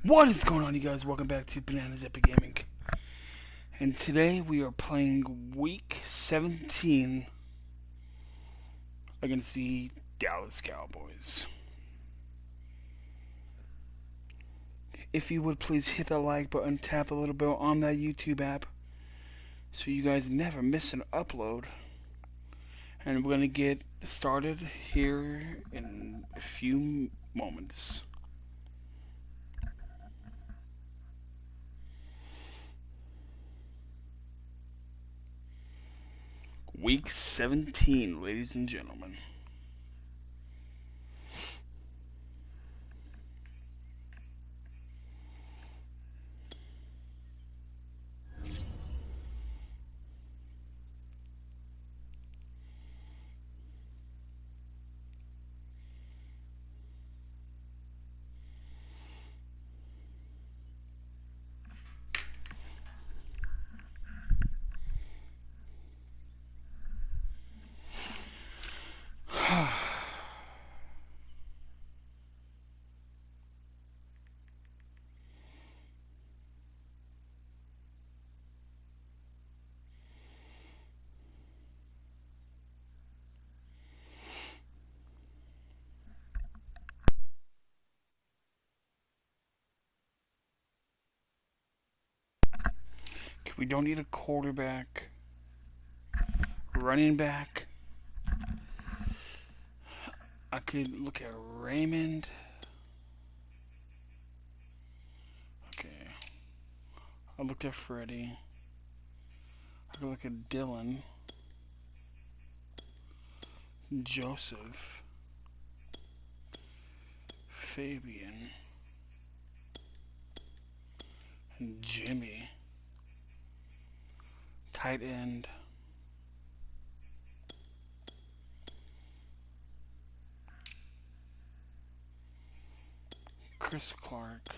What is going on, you guys? Welcome back to Bananas Epic Gaming. And today we are playing Week 17 against the Dallas Cowboys. If you would please hit that like button, tap the little bell on that YouTube app so you guys never miss an upload. And we're going to get started here in a few moments. Week 17, ladies and gentlemen. We don't need a quarterback, running back. I could look at Raymond. Okay. I looked at Freddie. I could look at Dylan. Joseph. Fabian. And Jimmy. Tight end. Chris Clark.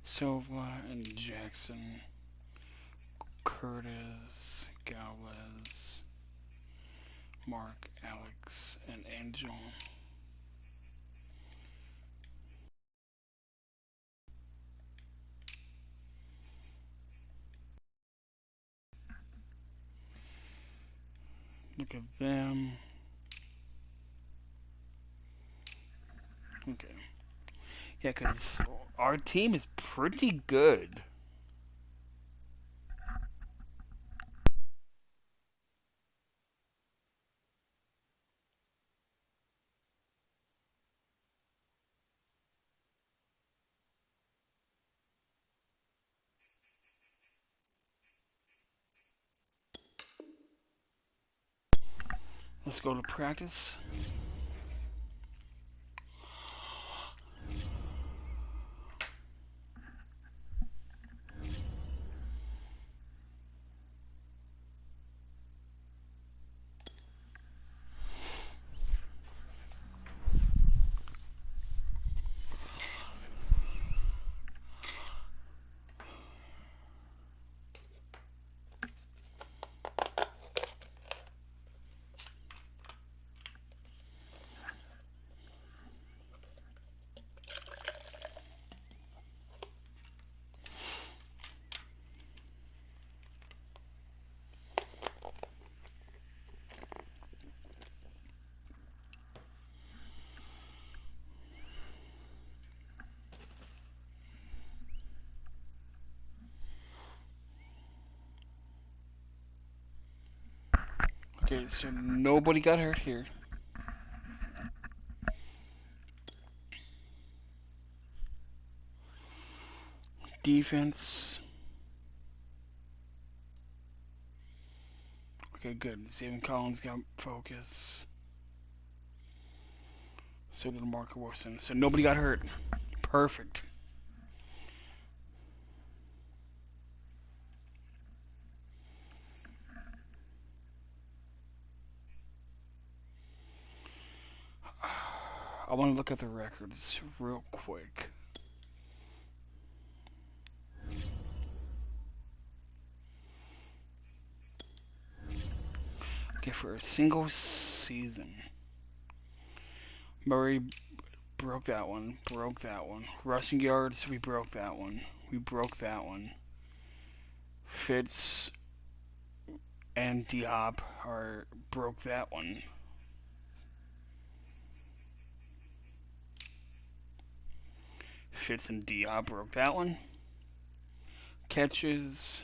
Silva and Jackson. Curtis. Galvez. Mark, Alex, and Angel. Look at them. Okay. Yeah, because our team is pretty good. Let's go to practice. Okay, so nobody got hurt here. Defense. Okay, good. Stephen Collins got focus. So did Mark Wilson. So nobody got hurt. Perfect. I want to look at the records real quick. Okay, for a single season, Murray broke that one. Broke that one. Rushing yards, we broke that one. We broke that one. Fitz and D-Hop broke that one. Fitz and D-Hop broke that one. Catches.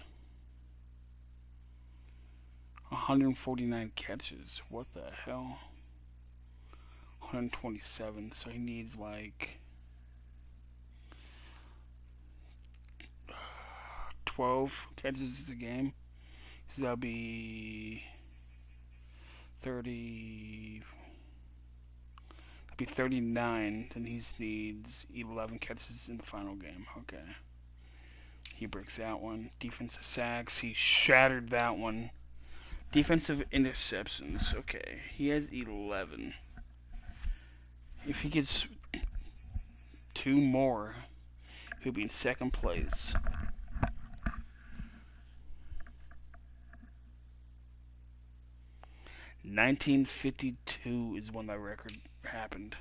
149 catches. What the hell? 127. So he needs like 12 catches a game. So that'll be 30. That'll be 39. Then he needs 11 catches in the final game. Okay. He breaks that one. Defensive sacks. He shattered that one. Defensive interceptions. Okay. He has 11. If he gets 2 more, he'll be in second place. $19.52 is when that record happened.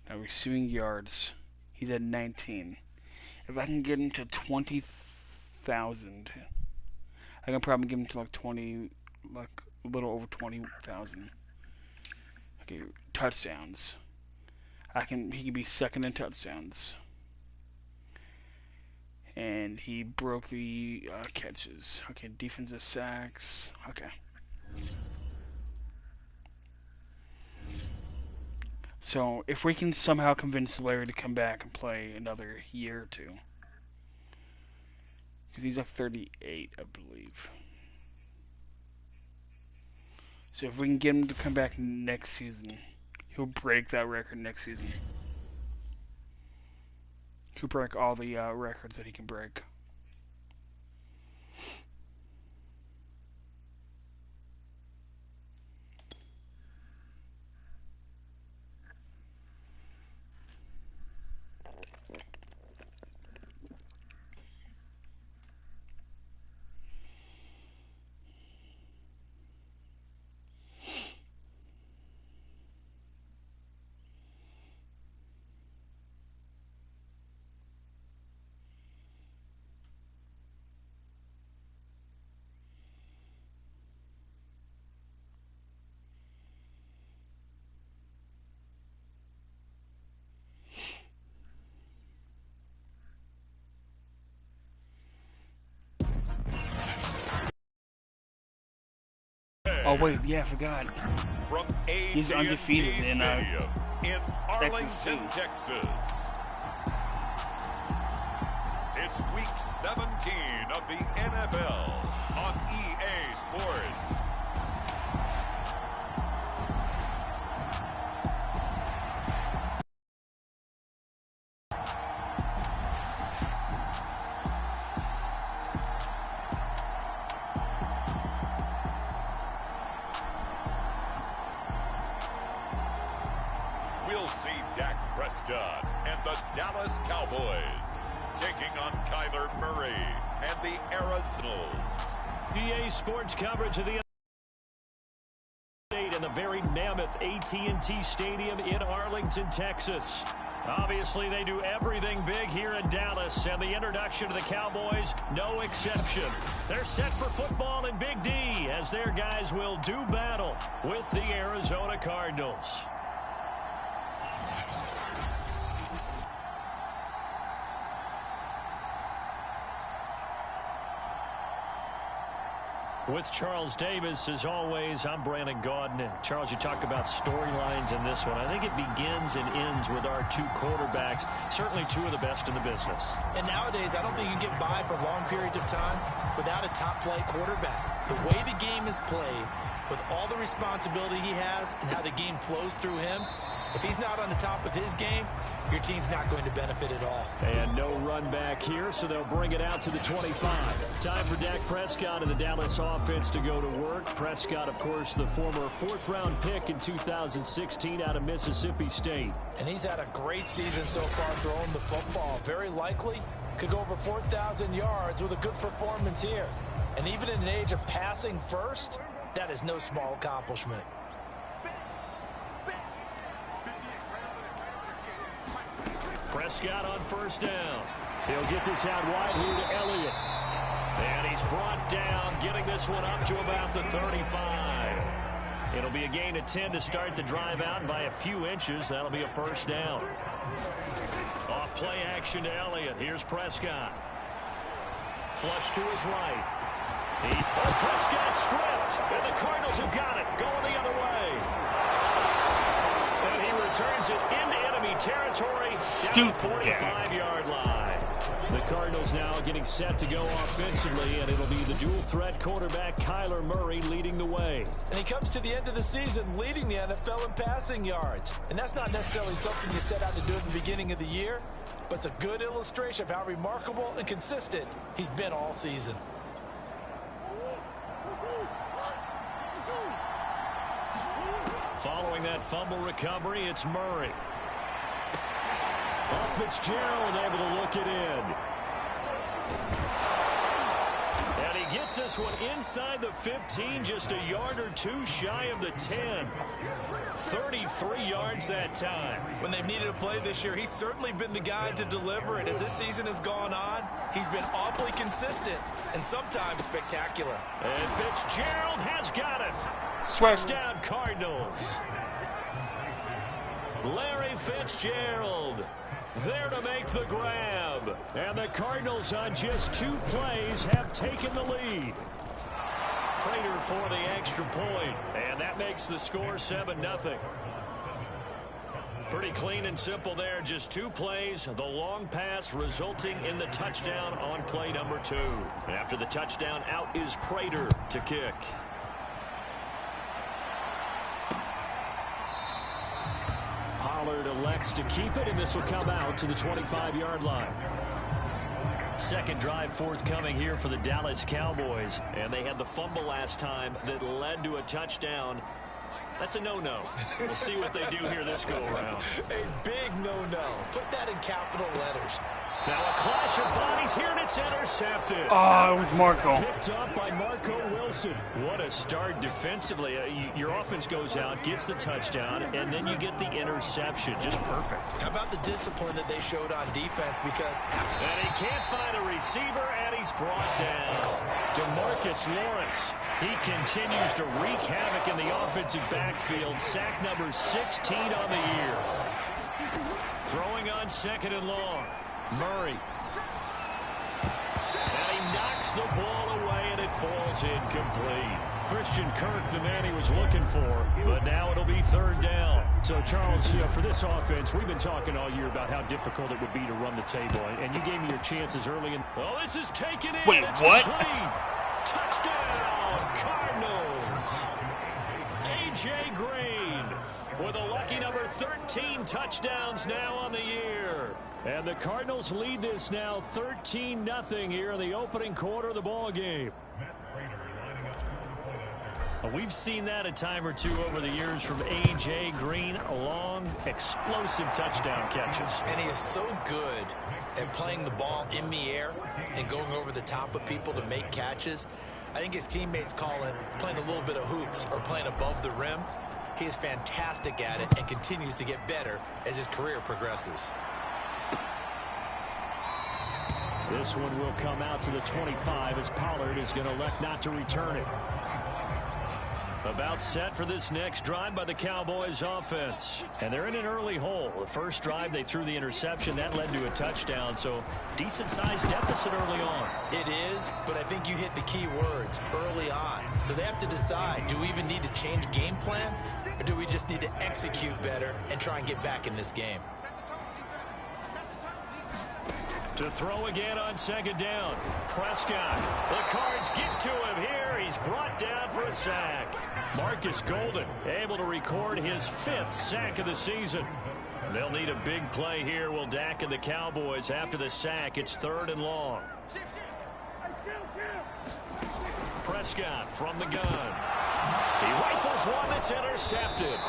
Now receiving yards, he's at 19. If I can get him to 20,000, I can probably give him to like 20, like a little over 20,000. Okay, touchdowns. He can be second in touchdowns. And he broke the catches. Okay, defensive sacks. Okay. So, if we can somehow convince Larry to come back and play another year or two. Because he's at 38, I believe. So, if we can get him to come back next season, he'll break that record next season. He'll break all the records that he can break. Oh wait, yeah, I forgot. He's undefeated in Texas too. Texas. It's week 17 of the NFL on EA Sports. We'll see Dak Prescott and the Dallas Cowboys taking on Kyler Murray and the Arizonas. EA Sports coverage of the in the very mammoth AT&T Stadium in Arlington, Texas. Obviously, they do everything big here in Dallas, and the introduction to the Cowboys, no exception. They're set for football in Big D, as their guys will do battle with the Arizona Cardinals. With Charles Davis, as always, I'm Brandon Gaudin. Charles, you talk about storylines in this one. I think it begins and ends with our two quarterbacks, certainly two of the best in the business. And nowadays, I don't think you can get by for long periods of time without a top-flight quarterback. The way the game is played, with all the responsibility he has and how the game flows through him, if he's not on the top of his game, your team's not going to benefit at all. And no run back here, so they'll bring it out to the 25. Time for Dak Prescott and the Dallas offense to go to work. Prescott, of course, the former fourth-round pick in 2016 out of Mississippi State. And he's had a great season so far throwing the football. Very likely could go over 4,000 yards with a good performance here. And even in an age of passing first, That is no small accomplishment. Prescott on first down. He'll get this out wide here to Elliott. And he's brought down, getting this one up to about the 35. It'll be a gain of 10 to start the drive out, and by a few inches, that'll be a first down. Off play action to Elliott. Here's Prescott. Flush to his right. Prescott stripped, and the Cardinals have got it, going the other way. And he returns it into enemy territory down the 45-yard line. The Cardinals now getting set to go offensively, and it'll be the dual-threat quarterback Kyler Murray leading the way. And he comes to the end of the season leading the NFL in passing yards. And that's not necessarily something you set out to do at the beginning of the year, but it's a good illustration of how remarkable and consistent he's been all season. Following that fumble recovery, it's Murray. Fitzgerald able to look it in. And he gets this one inside the 15, just a yard or two shy of the 10. 33 yards that time. When they've needed a play this year, he's certainly been the guy to deliver it. As this season has gone on, he's been awfully consistent and sometimes spectacular. And Fitzgerald has got it. Touchdown Cardinals. Larry Fitzgerald there to make the grab. And the Cardinals on just 2 plays have taken the lead. Prater for the extra point. And that makes the score 7-0. Pretty clean and simple there. Just 2 plays. The long pass resulting in the touchdown on play number 2. And after the touchdown, out is Prater to kick. Pollard elects to keep it, and this will come out to the 25-yard line. Second drive forthcoming here for the Dallas Cowboys, and they had the fumble last time that led to a touchdown. That's a no-no. We'll see what they do here this go-around. A big no-no. Put that in capital letters. Now a clash of bodies here, and it's intercepted. Oh, it was Marco. Picked up by Marco Wilson. What a start defensively. Your offense goes out, gets the touchdown, and then you get the interception. Just perfect. How about the discipline that they showed on defense? Because and he can't find a receiver, and he's brought down. DeMarcus Lawrence. He continues to wreak havoc in the offensive backfield. Sack number 16 on the year. Throwing on second and long. Murray. And he knocks the ball away, and it falls incomplete. Christian Kirk, the man he was looking for, but now it'll be third down. So, Charles, for this offense, we've been talking all year about how difficult it would be to run the table, and you gave me your chances early. Oh, this is taken in. Wait, it's what? Complete. Touchdown, Cardinals. A.J. Green with a lucky number 13 touchdowns now on the year. And the Cardinals lead this now 13-0 here in the opening quarter of the ball game. We've seen that a time or two over the years from A.J. Green. Long, explosive touchdown catches. And he is so good at playing the ball in the air and going over the top of people to make catches. I think his teammates call it playing a little bit of hoops or playing above the rim. He is fantastic at it and continues to get better as his career progresses. This one will come out to the 25 as Pollard is going to elect not to return it. About set for this next drive by the Cowboys offense. And they're in an early hole. The first drive, they threw the interception. That led to a touchdown. So decent-sized deficit early on. It is, but I think you hit the key words, early on. So they have to decide, do we even need to change game plan? Or do we just need to execute better and try and get back in this game? To throw again on second down. Prescott. The Cards get to him here. He's brought down for a sack. Marcus Golden able to record his 5th sack of the season. They'll need a big play here. Will Dak and the Cowboys after the sack. It's third and long. Prescott from the gun. He rifles one that's intercepted.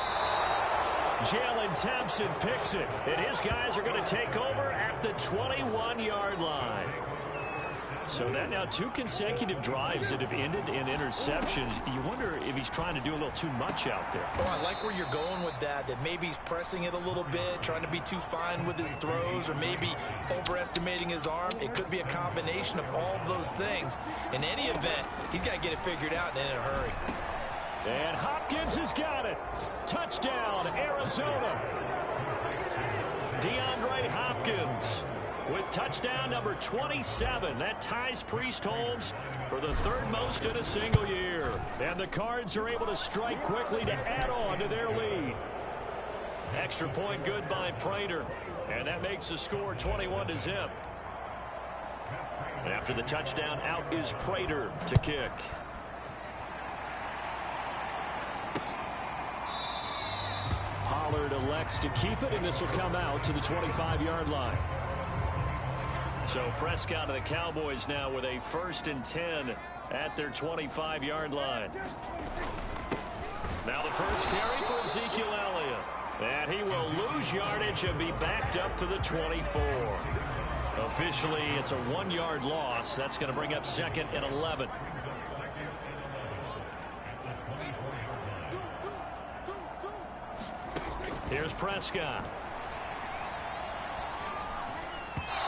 Jalen Thompson picks it, and his guys are going to take over at the 21-yard line. So that now 2 consecutive drives that have ended in interceptions. You wonder if he's trying to do a little too much out there. Oh, I like where you're going with that maybe he's pressing it a little bit, trying to be too fine with his throws, or maybe overestimating his arm. It could be a combination of all of those things. In any event, he's got to get it figured out and in a hurry. And Hopkins has got it. Touchdown, Arizona. DeAndre Hopkins with touchdown number 27. That ties Priest-Holmes for the 3rd most in a single year. And the Cards are able to strike quickly to add on to their lead. Extra point good by Prater. And that makes the score 21-0. After the touchdown, out is Prater to kick. Pollard elects to keep it, and this will come out to the 25-yard line. So Prescott of the Cowboys now with a 1st and 10 at their 25-yard line. Now the first carry for Ezekiel Elliott. And he will lose yardage and be backed up to the 24. Officially, it's a 1-yard loss. That's going to bring up 2nd and 11. Here's Prescott.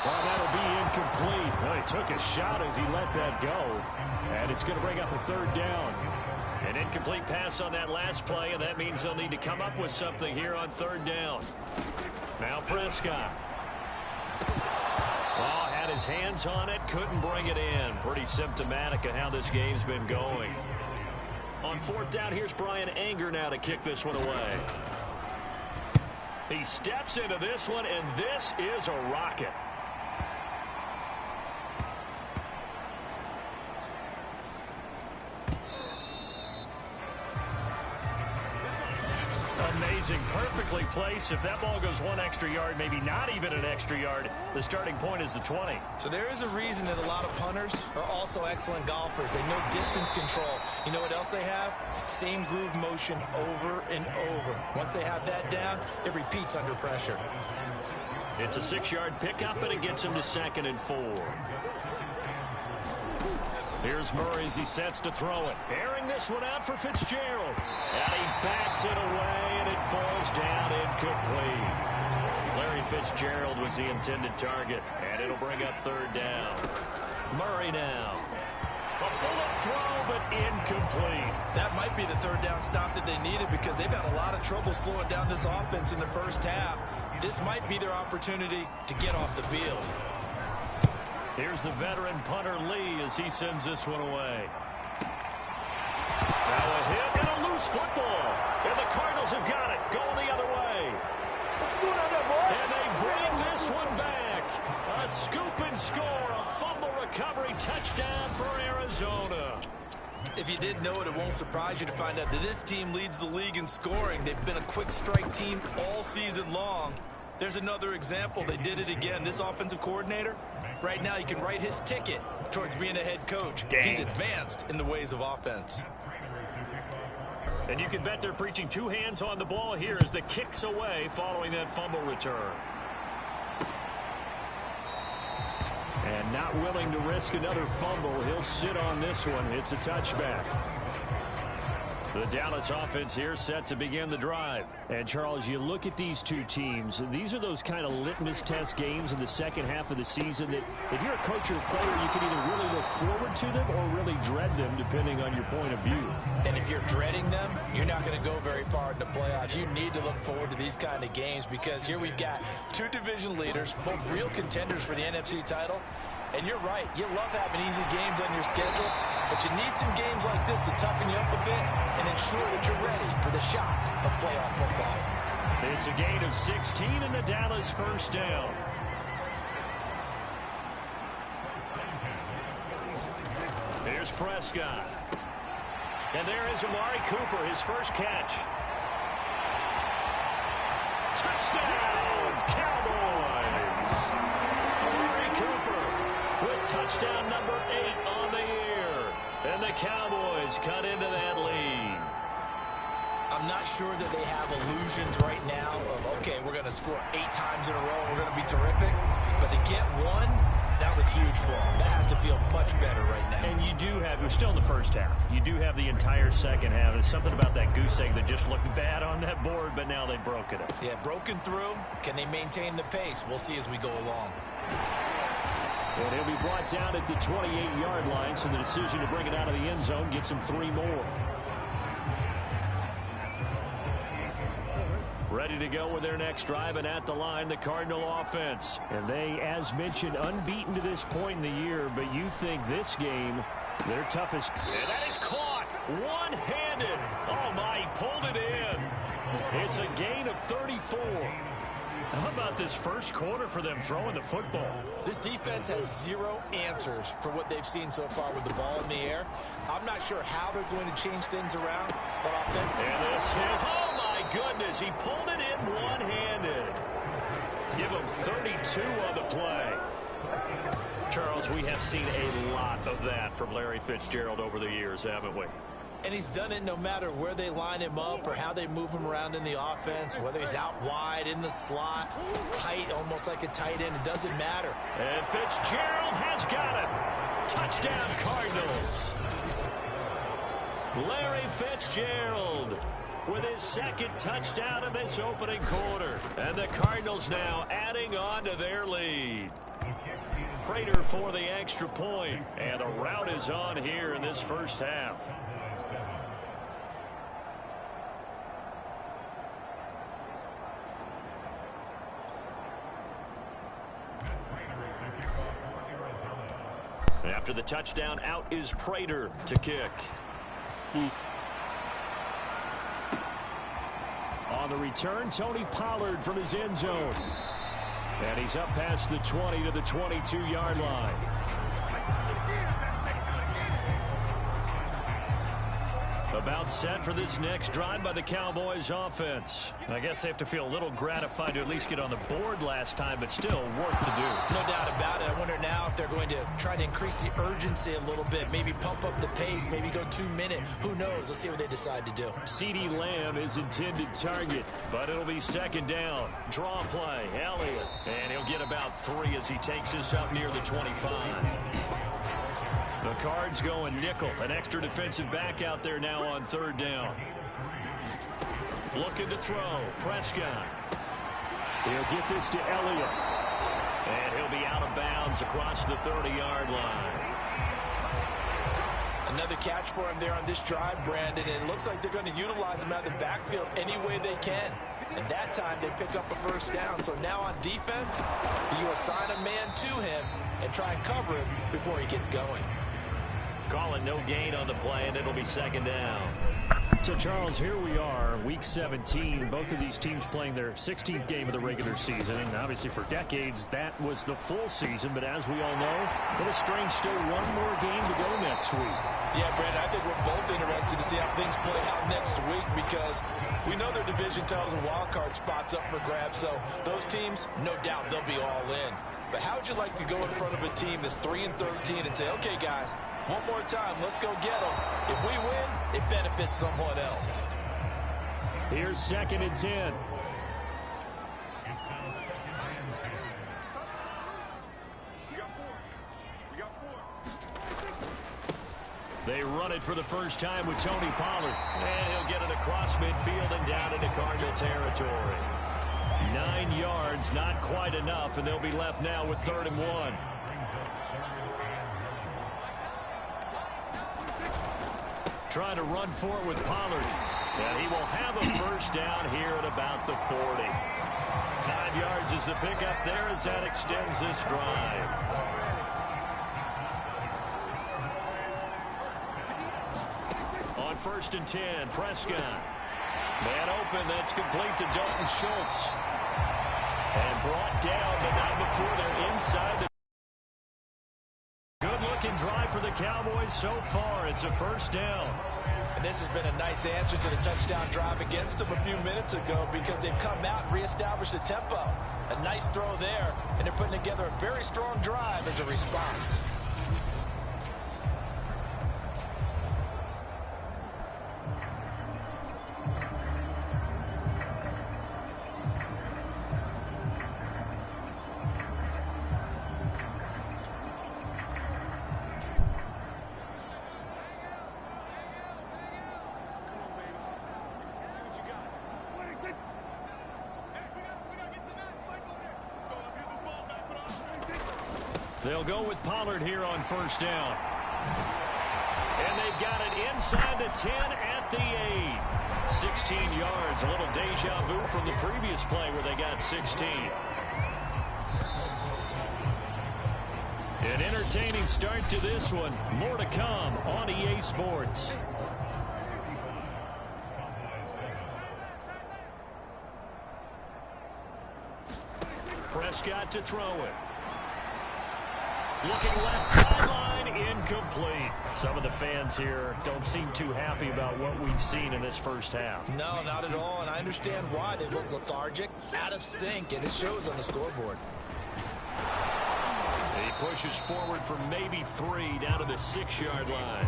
Well, that'll be incomplete. Well, he took a shot as he let that go. And it's going to bring up a 3rd down. An incomplete pass on that last play, and that means they'll need to come up with something here on 3rd down. Now Prescott. Oh, had his hands on it, couldn't bring it in. Pretty symptomatic of how this game's been going. On 4th down, here's Brian Anger now to kick this one away. He steps into this one, and this is a rocket. Amazing, perfectly placed. If that ball goes 1 extra yard, maybe not even an extra yard, the starting point is the 20. So there is a reason that a lot of punters are also excellent golfers. They know distance control. You know what else they have? Same groove motion over and over. Once they have that down, it repeats under pressure. It's a 6-yard pickup, and it gets him to 2nd and 4. Here's Murray as he sets to throw it. Airing this one out for Fitzgerald. And he backs it away, and it falls down incomplete. Larry Fitzgerald was the intended target, and it'll bring up 3rd down. Murray now. A bullet throw, but incomplete. That might be the 3rd down stop that they needed because they've had a lot of trouble slowing down this offense in the first half. This might be their opportunity to get off the field. Here's the veteran punter Lee as he sends this one away. Now a hit and a loose football. And the Cardinals have got it. Going the other way. And they bring this one back. A scoop and score. A fumble recovery touchdown for Arizona. If you didn't know it, it won't surprise you to find out that this team leads the league in scoring. They've been a quick strike team all season long. There's another example. They did it again. This offensive coordinator, right now, he can write his ticket towards being a head coach. Dang. He's advanced in the ways of offense. And you can bet they're preaching 2 hands on the ball here as the kick's away following that fumble return. And not willing to risk another fumble. He'll sit on this one. It's a touchback. The Dallas offense here set to begin the drive. And, Charles, you look at these 2 teams. These are those kind of litmus test games in the second half of the season that if you're a coach or a player, you can either really look forward to them or really dread them, depending on your point of view. And if you're dreading them, you're not going to go very far in the playoffs. You need to look forward to these kind of games because here we've got 2 division leaders, both real contenders for the NFC title. And you're right, you love having easy games on your schedule, but you need some games like this to toughen you up a bit and ensure that you're ready for the shock of playoff football. It's a gain of 16 and the Dallas 1st down. Here's Prescott. And there is Amari Cooper, his first catch. Touchdown, Cowboys! Amari Cooper with touchdown number 8 on the year. And the Cowboys cut into that lead. I'm not sure that they have illusions right now of, okay, we're going to score 8 times in a row, we're going to be terrific. But to get one, that was huge for him. That has to feel much better right now. And you do have, we're still in the first half. You do have the entire second half. There's something about that goose egg that just looked bad on that board, but now they've broken it. Yeah, broken through. Can they maintain the pace? We'll see as we go along. And he'll be brought down at the 28-yard line, so the decision to bring it out of the end zone gets him 3 more. Ready to go with their next drive, and at the line, the Cardinal offense. And they, as mentioned, unbeaten to this point in the year, but you think this game, their toughest. And that is caught one-handed. Oh, my, he pulled it in. It's a gain of 34. How about this first quarter for them throwing the football? This defense has 0 answers for what they've seen so far with the ball in the air. I'm not sure how they're going to change things around, but and this is, oh my goodness, he pulled it in one-handed. Give him 32 on the play. Charles, we have seen a lot of that from Larry Fitzgerald over the years, haven't we? And he's done it no matter where they line him up or how they move him around in the offense, whether he's out wide, in the slot, tight, almost like a tight end. It doesn't matter. And Fitzgerald has got it. Touchdown, Cardinals. Larry Fitzgerald with his second touchdown in this opening quarter. And the Cardinals now adding on to their lead. Prater for the extra point. And the rout is on here in this first half. After the touchdown, out is Prater to kick. On the return, Tony Pollard from his end zone. And he's up past the 20 to the 22-yard line. About set for this next drive by the Cowboys offense. I guess they have to feel a little gratified to at least get on the board last time, but still work to do. No doubt about it. I wonder now if they're going to try to increase the urgency a little bit, maybe pump up the pace, maybe go 2-minute. Who knows? Let's see what they decide to do. CeeDee Lamb is intended target, but it'll be second down. Draw play, Elliott. And he'll get about 3 as he takes us up near the 25. The Cards going nickel. An extra defensive back out there now on third down. Looking to throw. Prescott. He'll get this to Elliott. And he'll be out of bounds across the 30-yard line. Another catch for him there on this drive, Brandon. And it looks like they're going to utilize him out of the backfield any way they can. And that time they pick up a first down. So now on defense, you assign a man to him and try and cover him before he gets going. Calling no gain on the play, and it'll be second down. So, Charles, here we are, Week 17. Both of these teams playing their 16th game of the regular season. And obviously, for decades, that was the full season. But as we all know, a little strange, still one more game to go next week. Yeah, Brandon, I think we're both interested to see how things play out next week because we know their division titles and wild card spots up for grabs. So those teams, no doubt, they'll be all in. But how would you like to go in front of a team that's 3-13 and say, okay, guys, one more time, let's go get them. If we win, it benefits someone else. Here's 2nd and 10. They run it for the first time with Tony Pollard. And he'll get it across midfield and down into Cardinal territory. 9 yards, not quite enough, and they'll be left now with 3rd and 1. Trying to run for it with Pollard. And he will have a first down here at about the 40. 5 yards is the pickup there as that extends this drive. On 1st and 10, Prescott. Man open, that's complete to Dalton Schultz. And brought down, but not before they're inside the good-looking drive for the Cowboys so far. It's a first down. And this has been a nice answer to the touchdown drive against them a few minutes ago because they've come out and reestablished the tempo. A nice throw there, and they're putting together a very strong drive as a response. They'll go with Pollard here on first down. And they've got it inside the 10 at the 8. 16 yards. A little deja vu from the previous play where they got 16. An entertaining start to this one. More to come on EA Sports. Prescott to throw it. Looking left sideline, incomplete. Some of the fans here don't seem too happy about what we've seen in this first half. No, not at all, and I understand why. They look lethargic, out of sync, and it shows on the scoreboard. He pushes forward for maybe 3 down to the 6-yard line.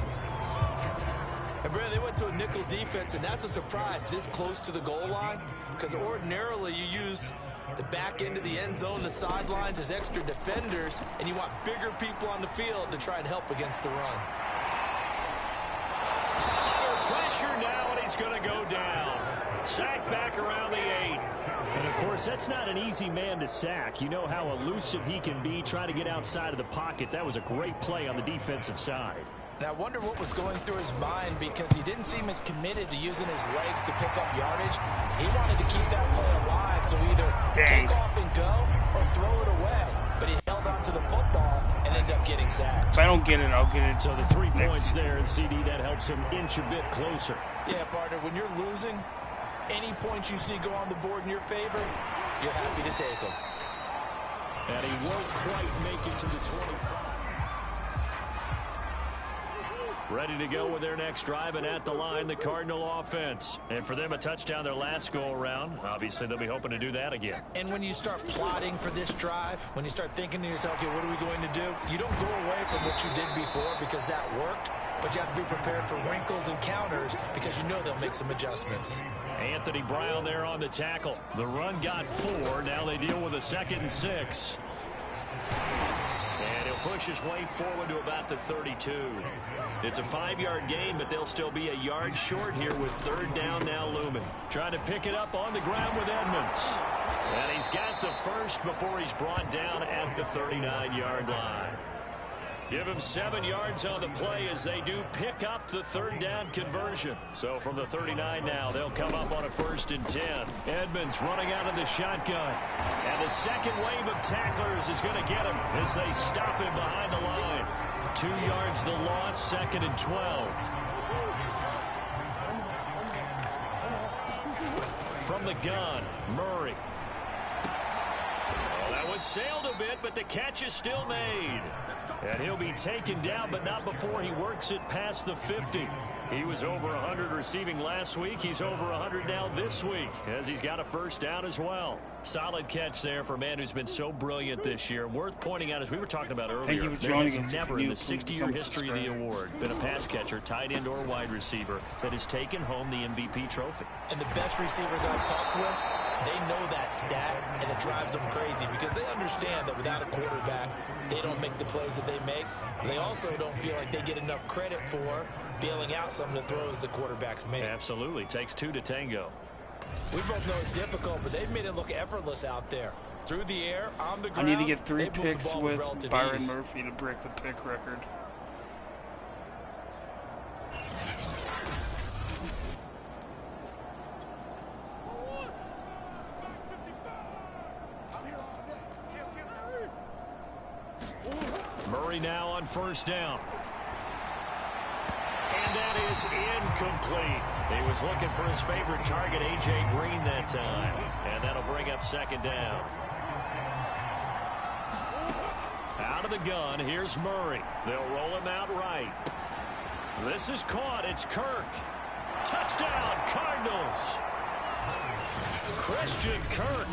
And Brad, they went to a nickel defense, and that's a surprise this close to the goal line, because ordinarily you use the back end of the end zone, the sidelines as extra defenders, and you want bigger people on the field to try and help against the run. Under pressure now, and he's going to go down. Sacked back around the 8. And, of course, that's not an easy man to sack. You know how elusive he can be, trying to get outside of the pocket. That was a great play on the defensive side. And I wonder what was going through his mind, because he didn't seem as committed to using his legs to pick up yardage. He wanted to keep that play alive to either take off and go or throw it away. But he held on to the football and ended up getting sacked. If I don't get it, I'll get it. So the 3 points there, and CD, that helps him inch a bit closer. Yeah, partner, when you're losing, any points you see go on the board in your favor, you're happy to take them. And he won't quite make it to the 25. Ready to go with their next drive, and at the line, the Cardinal offense. And for them, a touchdown their last go-around. Obviously, they'll be hoping to do that again. And when you start plotting for this drive, when you start thinking to yourself, okay, what are we going to do? You don't go away from what you did before because that worked, but you have to be prepared for wrinkles and counters because you know they'll make some adjustments. Anthony Brown there on the tackle. The run got 4. Now they deal with a 2nd and 6. And he'll push his way forward to about the 32. It's a 5-yard gain, but they'll still be a yard short here with 3rd down now looming. Trying to pick it up on the ground with Edmonds. And he's got the first before he's brought down at the 39-yard line. Give him 7 yards on the play as they do pick up the 3rd down conversion. So from the 39 now, they'll come up on a 1st and 10. Edmonds running out of the shotgun. And the second wave of tacklers is going to get him as they stop him behind the line. 2 yards the loss, 2nd and 12. From the gun, Murray. Well, that one sailed a bit, but the catch is still made. And he'll be taken down, but not before he works it past the 50. He was over 100 receiving last week. He's over 100 now this week, as he's got a 1st down as well. Solid catch there for a man who's been so brilliant this year. Worth pointing out, as we were talking about earlier, there has never in the 60-year history of the award been a pass catcher, tight end or wide receiver that has taken home the MVP trophy. And the best receivers I've talked with, they know that stat, and it drives them crazy because they understand that without a quarterback, they don't make the plays that they make. They also don't feel like they get enough credit for bailing out some of the throws the quarterbacks make. Absolutely. Takes 2 to tango. We both know it's difficult, but they've made it look effortless out there. Through the air, on the ground. I need to get 3 picks with Byron ease. Murphy to break the pick record. Murray now on 1st down. And that is incomplete. He was looking for his favorite target, A.J. Green, that time. And that'll bring up 2nd down. Out of the gun, here's Murray. They'll roll him out right. This is caught. It's Kirk. Touchdown, Cardinals. Christian Kirk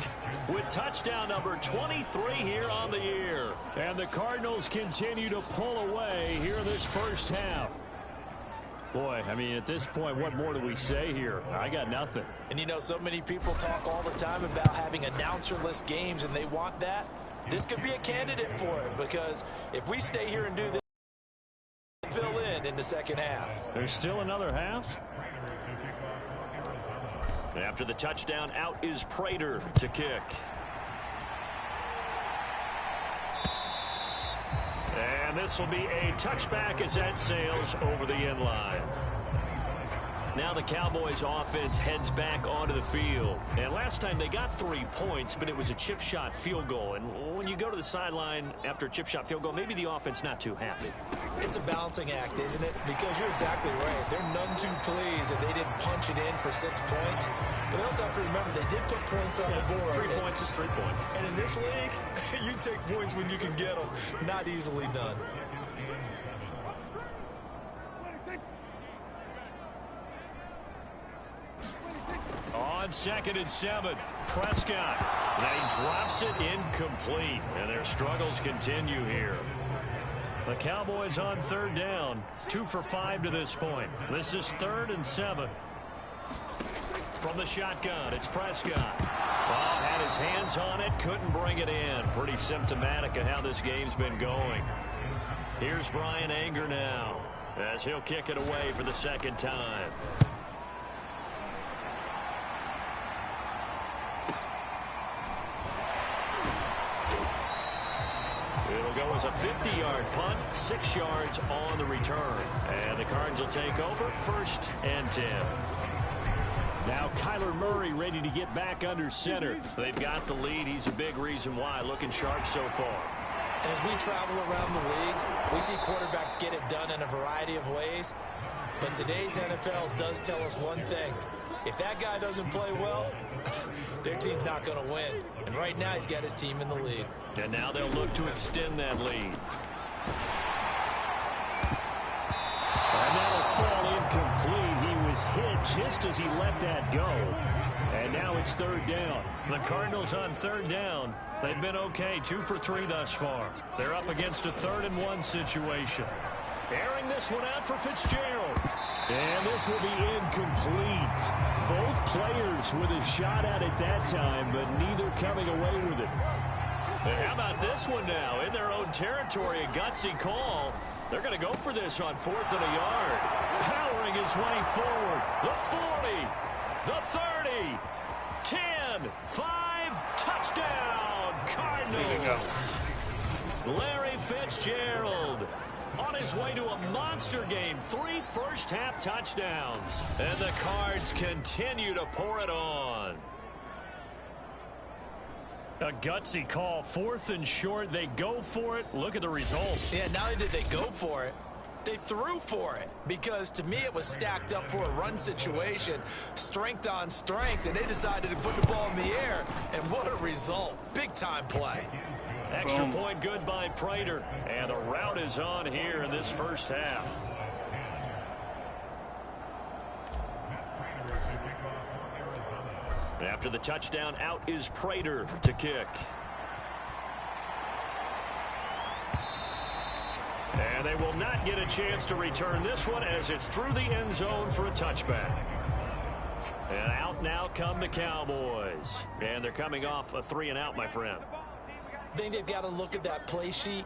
with touchdown number 23 here on the year. And the Cardinals continue to pull away here this first half. Boy, I mean, at this point, what more do we say here? I got nothing. And you know, so many people talk all the time about having announcer-less games, and they want that. This could be a candidate for it, because if we stay here and do this, fill in the 2nd half. There's still another half. After the touchdown, out is Prater to kick. And this will be a touchback as that sails over the end line. Now the Cowboys offense heads back onto the field. And last time they got 3 points, but it was a chip shot field goal. And when you go to the sideline after a chip shot field goal, maybe the offense not too happy. It's a balancing act, isn't it? Because you're exactly right. They're none too pleased that they didn't punch it in for 6 points. But they also have to remember they did put points on the board. 3 points is 3 points. And in this league, you take points when you can get them. Not easily done. On 2nd and 7, Prescott. Now he drops it incomplete, and their struggles continue here. The Cowboys on 3rd down, 2 for 5 to this point. This is 3rd and 7. From the shotgun, it's Prescott. Oh, had his hands on it, couldn't bring it in. Pretty symptomatic of how this game's been going. Here's Brian Anger now, as he'll kick it away for the 2nd time. It'll go as a 50-yard punt, 6 yards on the return. And the Cardinals will take over 1st and 10. Now Kyler Murray ready to get back under center. They've got the lead. He's a big reason why. Looking sharp so far. And as we travel around the league, we see quarterbacks get it done in a variety of ways. But today's NFL does tell us one thing. If that guy doesn't play well, their team's not going to win. And right now, he's got his team in the lead. And now they'll look to extend that lead. And that'll fall incomplete. He was hit just as he let that go. And now it's 3rd down. The Cardinals on 3rd down. They've been okay, 2 for 3 thus far. They're up against a 3rd and 1 situation. Airing this one out for Fitzgerald. And this will be incomplete. Both players with a shot at it that time, but neither coming away with it. And how about this one now? In their own territory, a gutsy call. They're going to go for this on 4th and a yard. Powering his way forward. The 40, the 30, 10, 5, touchdown, Cardinals. Larry Fitzgerald on his way to a monster game. 3 first-half touchdowns. And the Cards continue to pour it on. A gutsy call. 4th and short. They go for it. Look at the result. Yeah, not only did they go for it, they threw for it. Because to me, it was stacked up for a run situation. Strength on strength. And they decided to put the ball in the air. And what a result. Big-time play. Extra point good by Prater. And the route is on here in this first half. After the touchdown, out is Prater to kick. And they will not get a chance to return this one as it's through the end zone for a touchback. And out now come the Cowboys. And they're coming off a 3 and out, my friend. I think they've got to look at that play sheet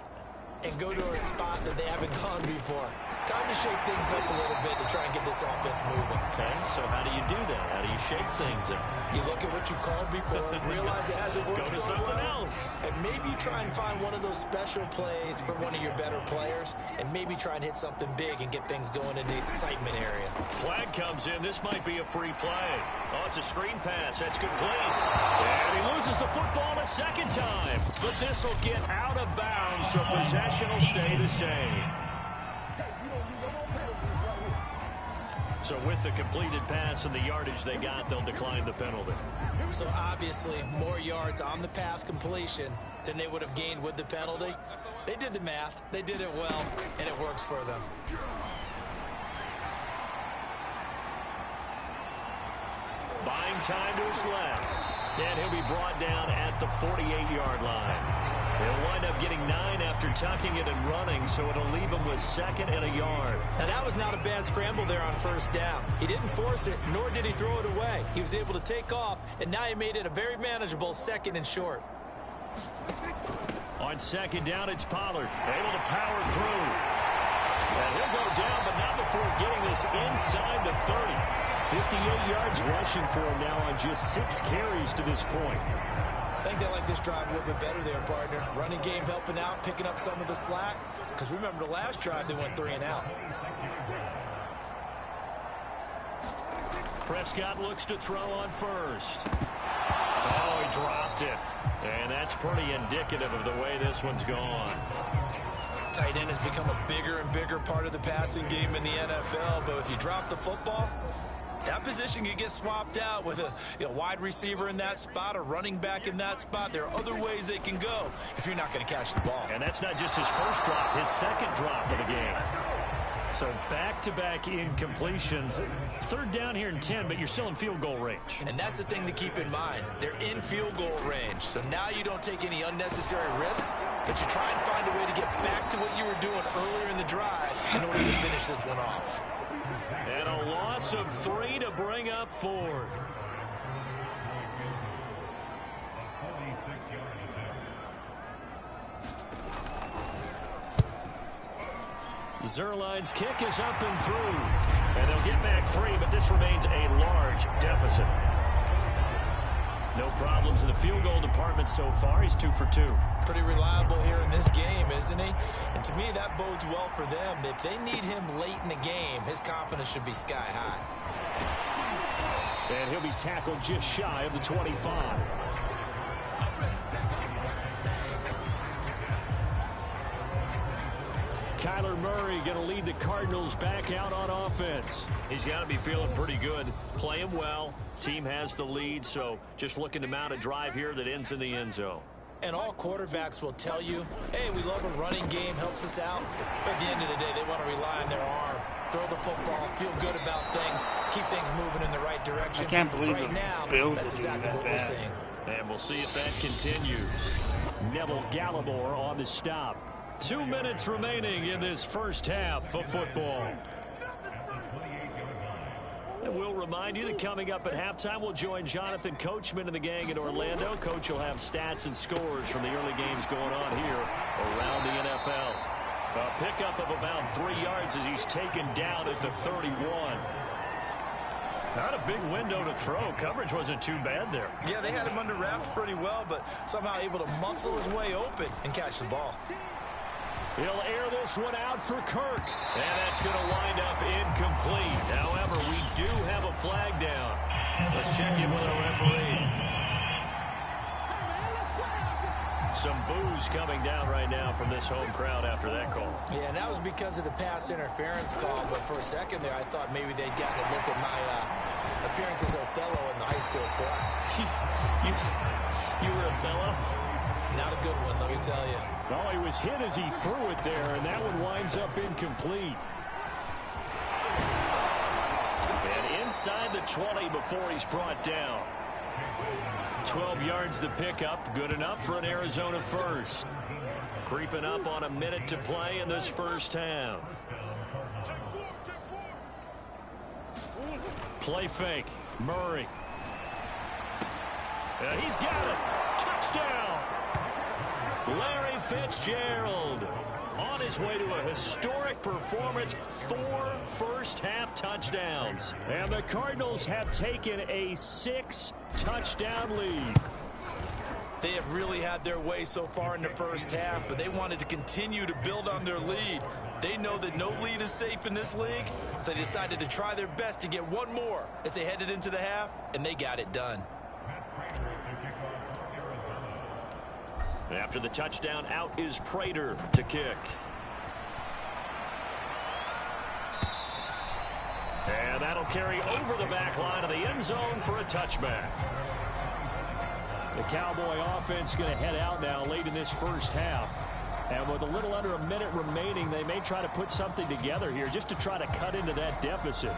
and go to a spot that they haven't gone before. Time to shake things up a little bit to try and get this offense moving. Okay, so how do you do that? How do you shake things up? You look at what you called before, realize it hasn't worked Go to so something well, else. and maybe try and find one of those special plays for one of your better players, and maybe try and hit something big and get things going in the excitement area. Flag comes in. This might be a free play. Oh, it's a screen pass. That's complete. And he loses the football a 2nd time. But this will get out of bounds, so possession will stay the same. So with the completed pass and the yardage they got, they'll decline the penalty. So obviously more yards on the pass completion than they would have gained with the penalty. They did the math. They did it well, and it works for them. Buying time to his left. And he'll be brought down at the 48-yard line. They'll wind up getting 9 after tucking it and running, so it'll leave him with 2nd and a yard. Now, that was not a bad scramble there on 1st down. He didn't force it, nor did he throw it away. He was able to take off, and now he made it a very manageable 2nd and short. On 2nd down, it's Pollard, able to power through. And he'll go down, but not before getting this inside the 30. 58 yards rushing for him now on just 6 carries to this point. I think they like this drive a little bit better there, partner. Running game helping out, picking up some of the slack. Because remember the last drive, they went 3 and out. Prescott looks to throw on first. Oh, he dropped it. And that's pretty indicative of the way this one's gone. Tight end has become a bigger and bigger part of the passing game in the NFL. But if you drop the football, that position can get swapped out with a wide receiver in that spot, a running back in that spot. There are other ways they can go if you're not going to catch the ball. And that's not just his first drop, his second drop of the game. So back-to-back incompletions. Third down here in 10, but you're still in field goal range. And that's the thing to keep in mind. They're in field goal range. So now you don't take any unnecessary risks, but you try and find a way to get back to what you were doing earlier in the drive in order to finish this one off. And a loss of 3 to bring up 4. Zerline's kick is up and through. And they'll get back 3, but this remains a large deficit. No problems in the field goal department so far. He's 2 for 2. Pretty reliable here in this game, isn't he? And to me, that bodes well for them. If they need him late in the game, his confidence should be sky high. And he'll be tackled just shy of the 25. Kyler Murray going to lead the Cardinals back out on offense. He's got to be feeling pretty good, playing well. Team has the lead, so just looking to mount a drive here that ends in the end zone. And all quarterbacks will tell you, hey, we love a running game, helps us out. But at the end of the day, they want to rely on their arm, throw the football, feel good about things, keep things moving in the right direction. I can't believe right now, Bills that's are doing exactly that what bad. we're seeing. And we'll see if that continues. Neville Gallimore on the stop. 2 minutes remaining in this first half of football. And we'll remind you that coming up at halftime, we'll join Jonathan Coachman and the gang in Orlando. Coach will have stats and scores from the early games going on here around the NFL. A pickup of about 3 yards as he's taken down at the 31. Not a big window to throw. Coverage wasn't too bad there. Yeah, they had him under wraps pretty well, but somehow able to muscle his way open and catch the ball. He'll air this one out for Kirk. And that's going to wind up incomplete. However, we do have a flag down. Let's check in with our referee. Some boos coming down right now from this home crowd after that call. Yeah, and that was because of the pass interference call. But for a second there, I thought maybe they'd gotten a look at my appearance as Othello in the high school play. You were Othello? Not a good one, let me tell you. Oh, he was hit as he threw it there, and that one winds up incomplete. And inside the 20 before he's brought down. 12 yards the pickup, good enough for an Arizona first. Creeping up on a minute to play in this first half. Play fake, Murray. And he's got it. Touchdown. Larry Fitzgerald on his way to a historic performance, 4 first-half touchdowns. And the Cardinals have taken a 6-touchdown lead. They have really had their way so far in the first half, but they wanted to continue to build on their lead. They know that no lead is safe in this league, so they decided to try their best to get one more as they headed into the half, and they got it done. After the touchdown, out is Prater to kick. And that'll carry over the back line of the end zone for a touchback. The Cowboy offense going to head out now late in this first half. And with a little under a minute remaining, they may try to put something together here just to try to cut into that deficit.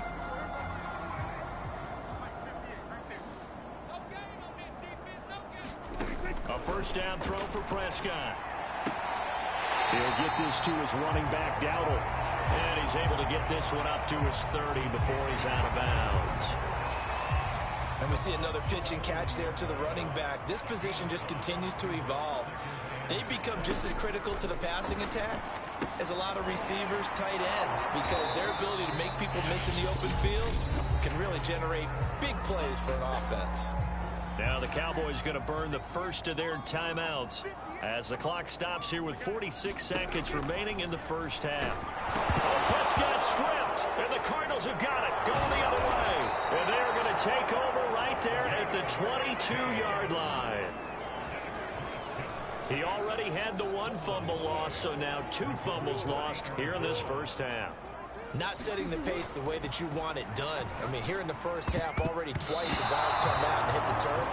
A first down throw for Prescott. He'll get this to his running back, Dowdle. And he's able to get this one up to his 30 before he's out of bounds. And we see another pitch and catch there to the running back. This position just continues to evolve. They become just as critical to the passing attack as a lot of receivers, tight ends, because their ability to make people miss in the open field can really generate big plays for an offense. Now the Cowboys going to burn the first of their timeouts as the clock stops here with 46 seconds remaining in the first half. Oh, Prescott stripped, and the Cardinals have got it. Going the other way. And they're going to take over right there at the 22-yard line. He already had the one fumble loss, so now 2 fumbles lost here in this first half. Not setting the pace the way that you want it done. I mean, here in the first half, already twice the ball's come out and hit the turf.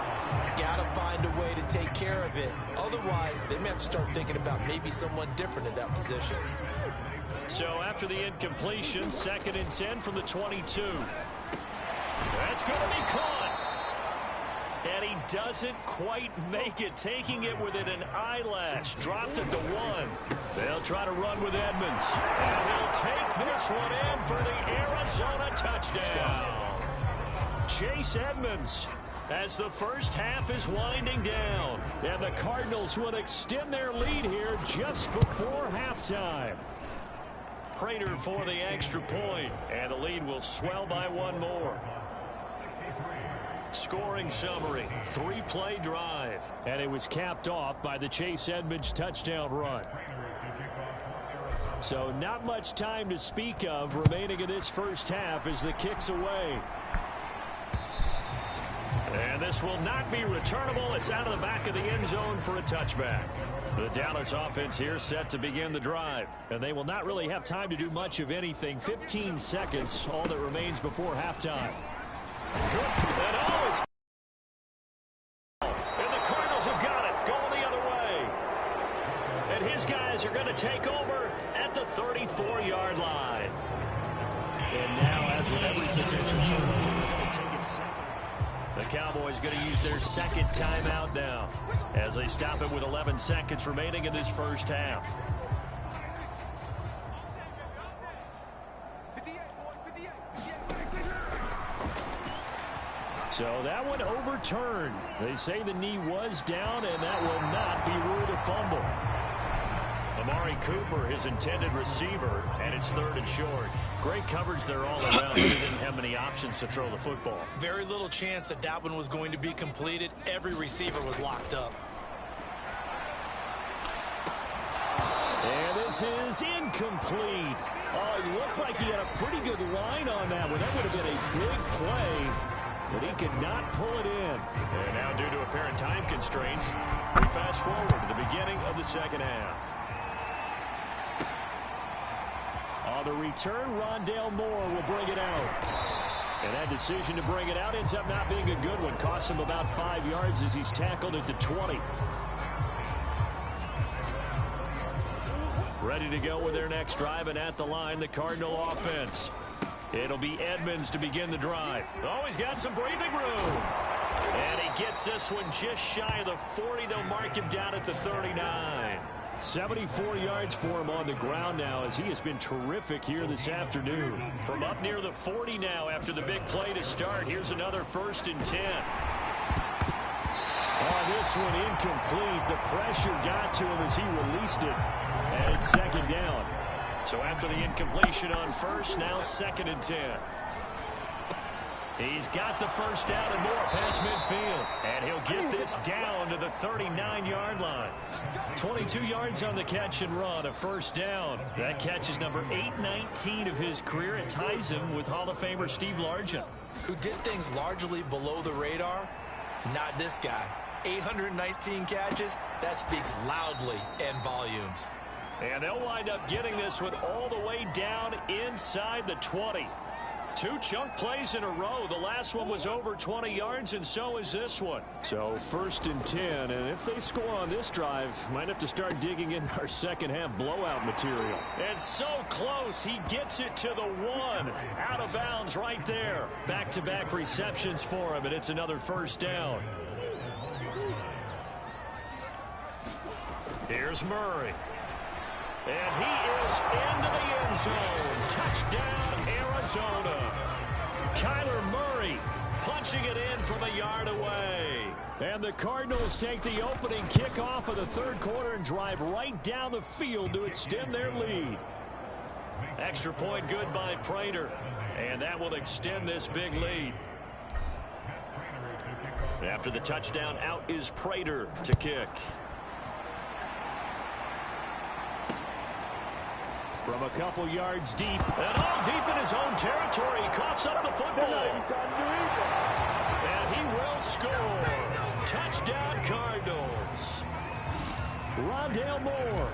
Got to find a way to take care of it. Otherwise, they may have to start thinking about maybe someone different in that position. So after the incompletion, 2nd and 10 from the 22. That's going to be caught. And he doesn't quite make it, taking it within an eyelash. Dropped it to 1. They'll try to run with Edmonds. And he'll take this one in for the Arizona touchdown. Chase Edmonds as the first half is winding down. And the Cardinals will extend their lead here just before halftime. Prater for the extra point. And the lead will swell by 1 more. Scoring summary, 3-play drive. And it was capped off by the Chase Edmonds touchdown run. So not much time to speak of remaining in this first half as the kick's away. And this will not be returnable. It's out of the back of the end zone for a touchback. The Dallas offense here set to begin the drive. And they will not really have time to do much of anything. 15 seconds, all that remains before halftime. Good for that. And the Cardinals have got it. Going the other way. And his guys are going to take over at the 34-yard line. And now, as with every potential turnover, they'll take a second. The Cowboys going to use their 2nd timeout now as they stop it with 11 seconds remaining in this first half. So that one overturned. They say the knee was down, and that will not be ruled a fumble. Amari Cooper, his intended receiver, and it's 3rd and short. Great coverage there all around. They didn't have many options to throw the football. Very little chance that that one was going to be completed. Every receiver was locked up. And this is incomplete. Oh, it looked like he had a pretty good line on that one. That would have been a big play. But he could not pull it in. And now, due to apparent time constraints, we fast forward to the beginning of the second half. On the return, Rondale Moore will bring it out. And that decision to bring it out ends up not being a good one. Costs him about 5 yards as he's tackled at the 20. Ready to go with their next drive, and at the line, the Cardinal offense. It'll be Edmonds to begin the drive. Oh, he's got some breathing room. And he gets this one just shy of the 40. They'll mark him down at the 39. 74 yards for him on the ground now as he has been terrific here this afternoon. From up near the 40 now after the big play to start. Here's another 1st and 10. Oh, this one incomplete. The pressure got to him as he released it. And it's 2nd down. So after the incompletion on 1st, now 2nd and 10. He's got the first down and more past midfield. And he'll get this down to the 39-yard line. 22 yards on the catch and run, a 1st down. That catch is number 819 of his career. It ties him with Hall of Famer Steve Largent, who did things largely below the radar. Not this guy. 819 catches, that speaks loudly in volumes. And they'll wind up getting this one all the way down inside the 20. 2 chunk plays in a row. The last one was over 20 yards, and so is this one. So 1st and 10, and if they score on this drive, might have to start digging in our second half blowout material. And so close, he gets it to the 1. Out of bounds right there. Back-to-back receptions for him, and it's another 1st down. Here's Murray. And he is into the end zone. Touchdown, Arizona. Kyler Murray punching it in from a yard away. And the Cardinals take the opening kickoff of the 3rd quarter and drive right down the field to extend their lead. Extra point good by Prater. And that will extend this big lead. After the touchdown, out is Prater to kick. From a couple yards deep, and all deep in his own territory, he coughs up the football. And he will score. Touchdown, Cardinals. Rondale Moore,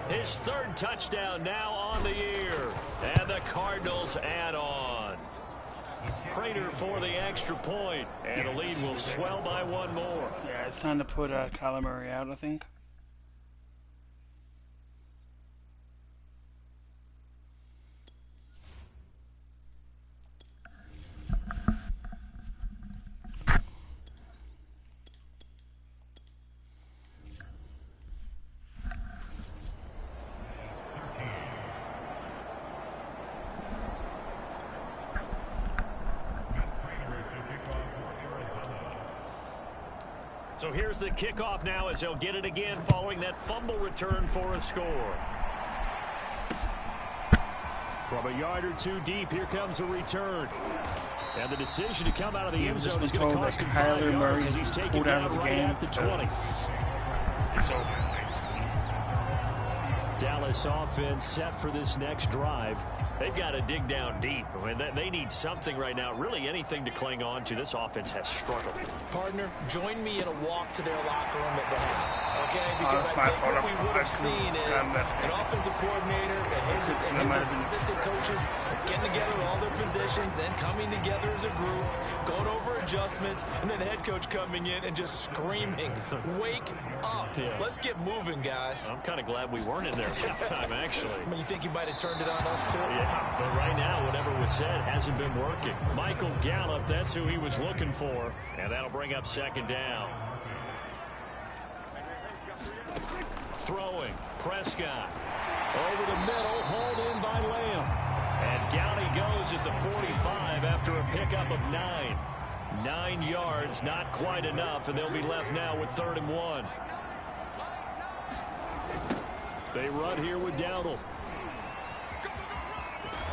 his third touchdown now on the year. And the Cardinals add on. Prater for the extra point, and the lead will swell by one more. Yeah, it's time to put Kyler Murray out, I think. So here's the kickoff now as he'll get it again following that fumble return for a score. From a yard or two deep, here comes a return. And the decision to come out of the end zone is going to cost him 5 yards as he's taken down right at the 20. So Dallas offense set for this next drive. They've got to dig down deep. I mean, they need something right now, really anything to cling on to. This offense has struggled. Partner, join me in a walk to their locker room at the half, okay? Because I think what we would have seen is an offensive coordinator and his assistant coaches getting together all their positions, then coming together as a group, going over adjustments, and then the head coach coming in and just screaming, wake up. Yeah. Let's get moving, guys. I'm kind of glad we weren't in there at halftime, actually. I mean, you think he might have turned it on us, too? Yeah, but right now, whatever was said hasn't been working. Michael Gallup, that's who he was looking for, and that'll bring up second down. Throwing, Prescott. Over the middle, hauled in by Lamb. And down he goes at the 45 after a pickup of 9. 9 yards, not quite enough, and they'll be left now with 3rd and 1. They run here with Dowdle.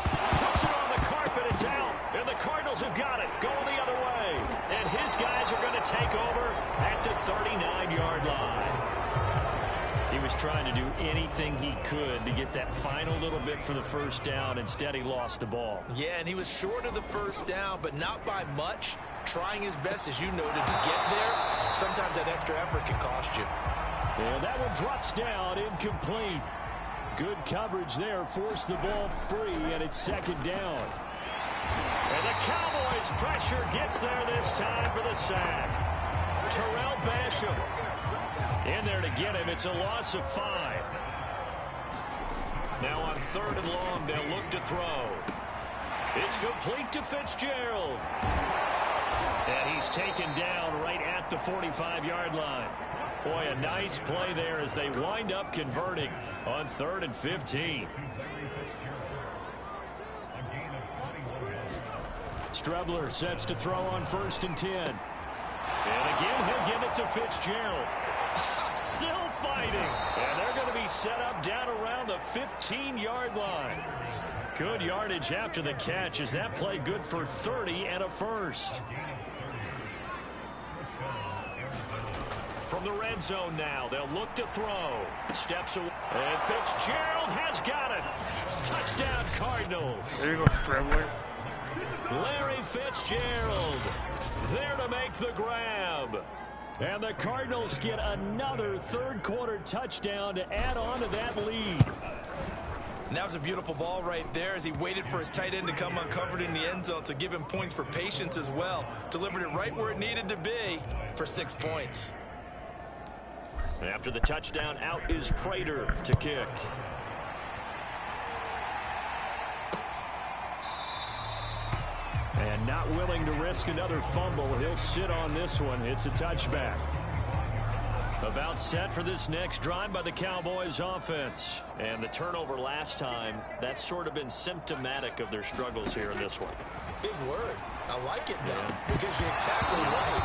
Puts it on the carpet, it's out, and the Cardinals have got it, going the other way. And his guys are going to take over at the 39-yard line. He was trying to do anything he could to get that final little bit for the first down. Instead, he lost the ball. Yeah, and he was short of the first down, but not by much. Trying his best, as you noted, to get there. Sometimes that extra effort can cost you. And that one drops down, incomplete. Good coverage there, forced the ball free, and it's second down. And the Cowboys pressure gets there this time for the sack. Terrell Basham in there to get him. It's a loss of 5. Now on 3rd and long, they'll look to throw. It's complete to Fitzgerald. And he's taken down right at the 45-yard line. Boy, a nice play there as they wind up converting on 3rd and 15. Strebler sets to throw on 1st and 10. And again, he'll give it to Fitzgerald. Still fighting. And they're going to be set up down around the 15-yard line. Good yardage after the catch as that play good for 30 and a first. From the red zone now, they'll look to throw. Steps away. And Fitzgerald has got it. Touchdown, Cardinals. There you go, Strebler. Larry Fitzgerald there to make the grab. And the Cardinals get another third-quarter touchdown to add on to that lead. And that was a beautiful ball right there as he waited for his tight end to come uncovered in the end zone, so give him points for patience as well. Delivered it right where it needed to be for 6 points. After the touchdown, out is Prater to kick. And not willing to risk another fumble. He'll sit on this one. It's a touchback. About set for this next drive by the Cowboys offense. And the turnover last time, that's sort of been symptomatic of their struggles here in this one. Big word. I like it, though, because you're exactly right.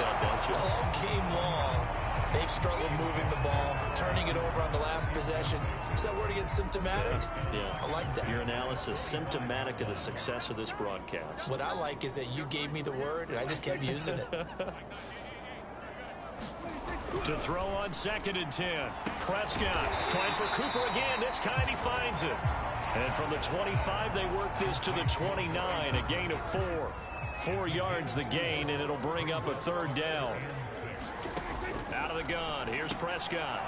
All game long, they've struggled moving the ball, turning it over on the last possession. Is that word again, symptomatic? Yeah. I like that. Your analysis, symptomatic of the success of this broadcast. What I like is that you gave me the word, and I just kept using it. To throw on 2nd and 10. Prescott trying for Cooper again. This time he finds it. And from the 25, they work this to the 29. A gain of 4. 4 yards the gain, and it'll bring up a 3rd down. Out of the gun, here's Prescott.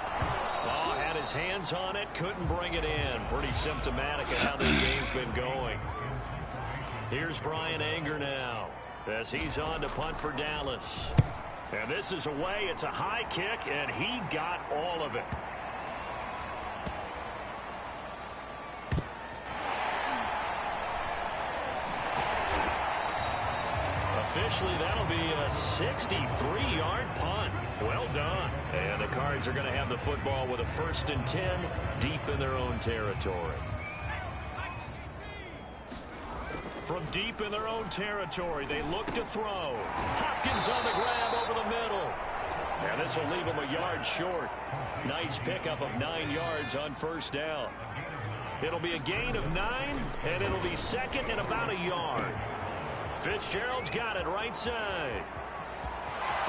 Oh, had his hands on it, couldn't bring it in. Pretty symptomatic of how this game's been going. Here's Brian Anger now as he's on to punt for Dallas. And this is away. It's a high kick, and he got all of it. Officially, that'll be a 63-yard punt. Well done. And the Cards are going to have the football with a 1st and 10 deep in their own territory. From deep in their own territory, they look to throw. Hopkins on the grab over the middle. And this will leave him a yard short. Nice pickup of 9 yards on 1st down. It'll be a gain of 9, and it'll be 2nd and about a yard. Fitzgerald's got it right side.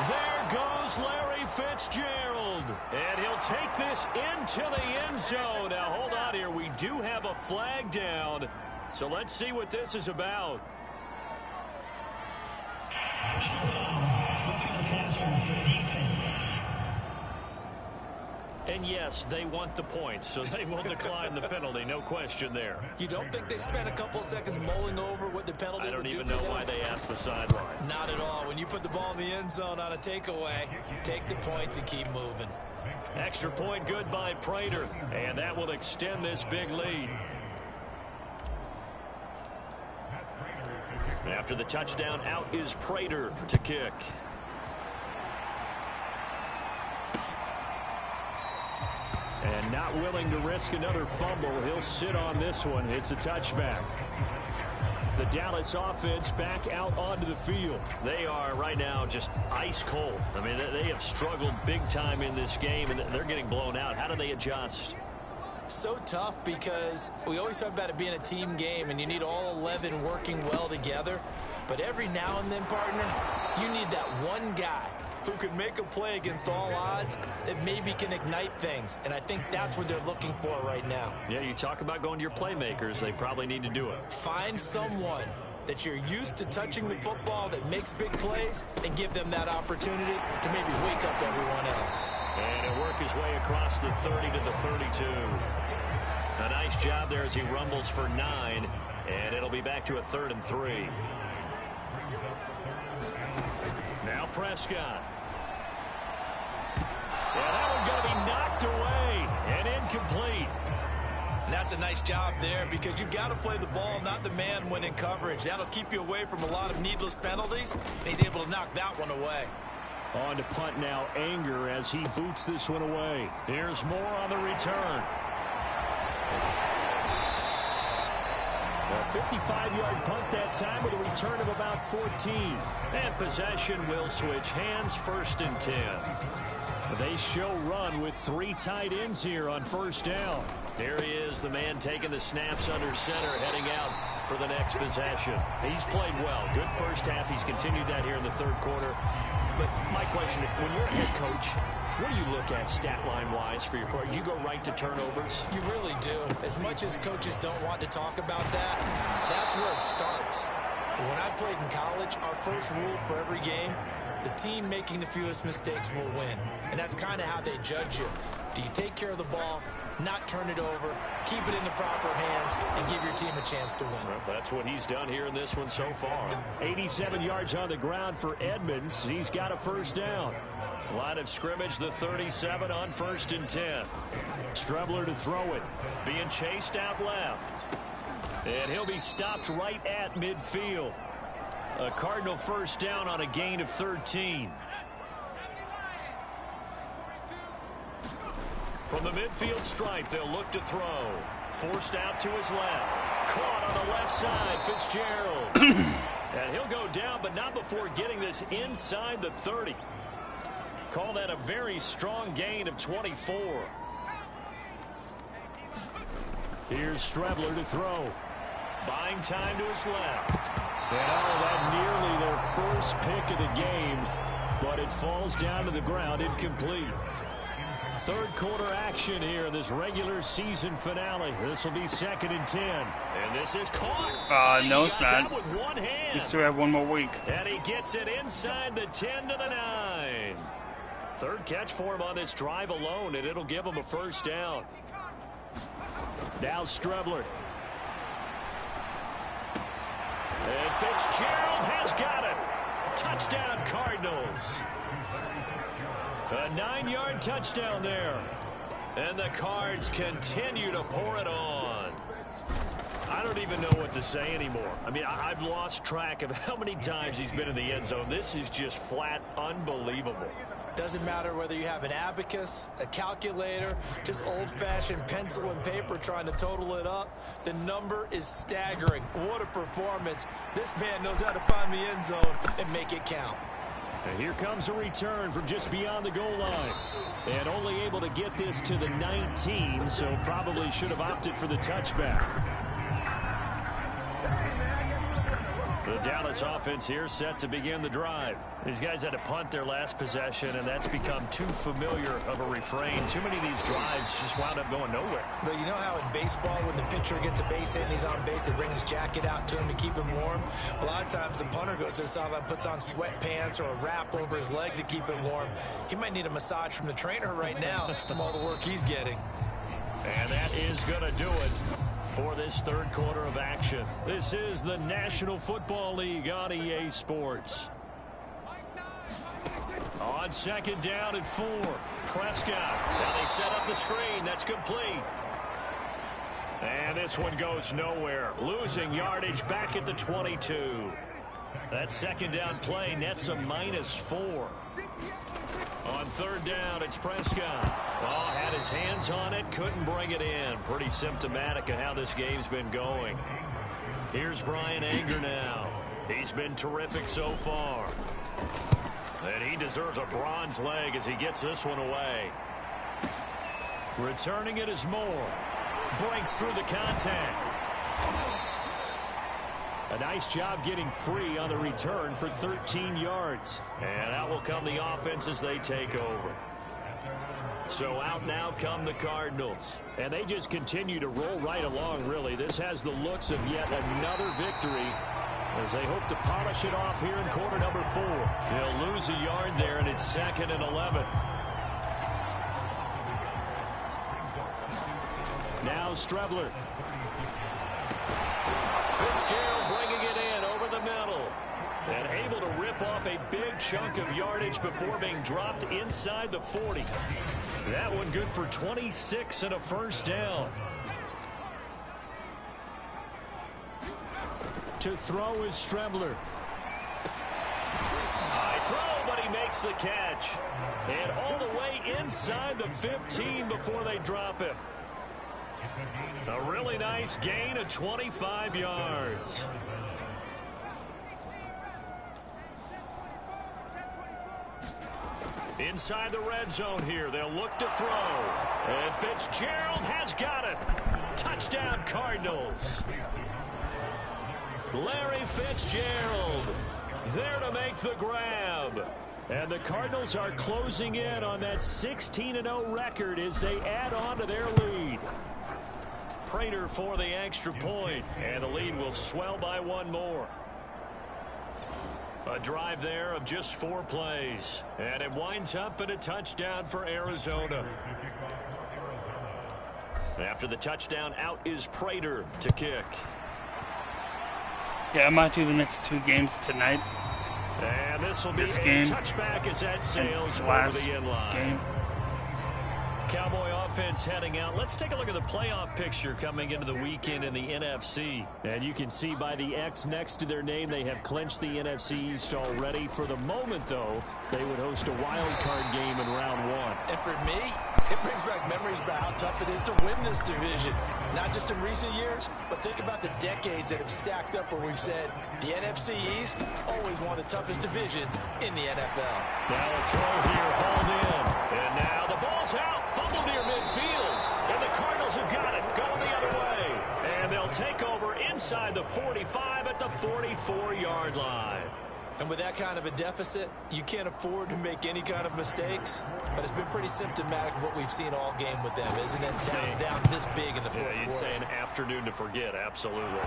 There goes Larry Fitzgerald. And he'll take this into the end zone. Now, hold on here. We do have a flag down. So let's see what this is about. And yes, they want the points, so they will decline the penalty. No question there. You don't think they spent a couple seconds mulling over what the penalty would do? I don't even know why they asked the sideline. Not at all. When you put the ball in the end zone on a takeaway, take the points and keep moving. Extra point good by Prater, and that will extend this big lead. After the touchdown, out is Prater to kick. And not willing to risk another fumble. He'll sit on this one. It's a touchback. The Dallas offense back out onto the field. They are right now just ice cold. I mean, they have struggled big time in this game, and they're getting blown out. How do they adjust? So tough because we always talk about it being a team game, and you need all 11 working well together. But every now and then, partner, you need that one guy who could make a play against all odds that maybe can ignite things. And I think that's what they're looking for right now. Yeah, you talk about going to your playmakers. They probably need to do it. Find someone that you're used to touching the football that makes big plays and give them that opportunity to maybe wake up everyone else. And he'll work his way across the 30 to the 32. A nice job there as he rumbles for 9. And it'll be back to a 3rd and 3. Now Prescott. Yeah, that one's going to be knocked away and incomplete. And that's a nice job there because you've got to play the ball, not the man when in coverage. That'll keep you away from a lot of needless penalties, and he's able to knock that one away. On to punt now, Anger as he boots this one away. Here's more on the return. A 55-yard punt that time with a return of about 14. And possession will switch hands, 1st and 10. They show run with 3 tight ends here on 1st down. There he is, the man taking the snaps under center, heading out for the next possession. He's played well. Good first half. He's continued that here in the 3rd quarter. But my question, when you're a head coach, what do you look at stat line-wise for your coach? Do you go right to turnovers? You really do. As much as coaches don't want to talk about that, that's where it starts. When I played in college, our first rule for every game, the team making the fewest mistakes will win. And that's kind of how they judge you. Do you take care of the ball, not turn it over, keep it in the proper hands, and give your team a chance to win? Well, that's what he's done here in this one so far. 87 yards on the ground for Edmonds. He's got a 1st down. Line of scrimmage, the 37 on 1st and 10. Strebler to throw it. Being chased out left. And he'll be stopped right at midfield. A Cardinal 1st down on a gain of 13. From the midfield stripe, they'll look to throw. Forced out to his left. Caught on the left side, Fitzgerald. And he'll go down, but not before getting this inside the 30. Call that a very strong gain of 24. Here's Strebler to throw. Buying time to his left. And that nearly their first pick of the game. but it falls down to the ground incomplete. Third quarter action here in this regular season finale. This will be 2nd and 10. And this is caught. No, it's not. With one hand. You still have one more week. And he gets it inside the 10 to the 9. Third catch for him on this drive alone, and it'll give him a first down. Now Strebler. And Fitzgerald has got it. Touchdown, Cardinals. A 9-yard touchdown there. And the Cards continue to pour it on. I don't even know what to say anymore. I mean, I've lost track of how many times he's been in the end zone. This is just flat unbelievable. Doesn't matter whether you have an abacus, a calculator, just old-fashioned pencil and paper trying to total it up. The number is staggering. What a performance. This man knows how to find the end zone and make it count. And here comes a return from just beyond the goal line. And only able to get this to the 19, so probably should have opted for the touchback. The Dallas offense here set to begin the drive. These guys had to punt their last possession, and that's become too familiar of a refrain. Too many of these drives just wound up going nowhere. But you know how in baseball, when the pitcher gets a base hit and he's on base, they bring his jacket out to him to keep him warm? A lot of times the punter goes to the sideline, puts on sweatpants or a wrap over his leg to keep it warm. He might need a massage from the trainer right now from all the work he's getting. And that is going to do it for this third quarter of action. This is the National Football League on EA Sports. On 2nd down and 4, Prescott. Now they set up the screen. That's complete. And this one goes nowhere. Losing yardage back at the 22. That 2nd down play nets a -4. On 3rd down, it's Prescott. Oh, had his hands on it, couldn't bring it in. Pretty symptomatic of how this game's been going. Here's Brian Anger now. He's been terrific so far. And he deserves a bronze leg as he gets this one away. Returning it is Moore. Breaks through the contact. A nice job getting free on the return for 13 yards. And out will come the offense as they take over. So out now come the Cardinals. And they just continue to roll right along, really. This has the looks of yet another victory as they hope to polish it off here in quarter number 4. They'll lose a yard there, and it's 2nd and 11. Now Strebler. Fitzgerald bringing it in over the middle. And able to rip off a big chunk of yardage before being dropped inside the 40. That one good for 26 and a first down. To throw is Strebler. High throw, but he makes the catch. And all the way inside the 15 before they drop him. A really nice gain of 25 yards. Inside the red zone here, they'll look to throw. And Fitzgerald has got it. Touchdown, Cardinals. Larry Fitzgerald there to make the grab. And the Cardinals are closing in on that 16-0 record as they add on to their lead. Prater for the extra point, and the lead will swell by one more. A drive there of just 4 plays, and it winds up in a touchdown for Arizona. After the touchdown, out is Prater to kick. Yeah, I might do the next 2 games tonight. And this will be a touchback as that sails over the inline. Game. Cowboy offense heading out. Let's take a look at the playoff picture coming into the weekend in the NFC. And you can see by the X next to their name, they have clinched the NFC East already. For the moment, though, they would host a wild card game in round 1. And for me, it brings back memories about how tough it is to win this division. Not just in recent years, but think about the decades that have stacked up where we've said the NFC East always one of the toughest divisions in the NFL. Now a throw here, hauled in. And now the ball's out. Fumble near midfield. And the Cardinals have got it. Going the other way. And they'll take over inside the 45 at the 44-yard line. And with that kind of a deficit, you can't afford to make any kind of mistakes. But it's been pretty symptomatic of what we've seen all game with them, isn't it? Down this big in the fourth quarter. You'd say an afternoon to forget, absolutely.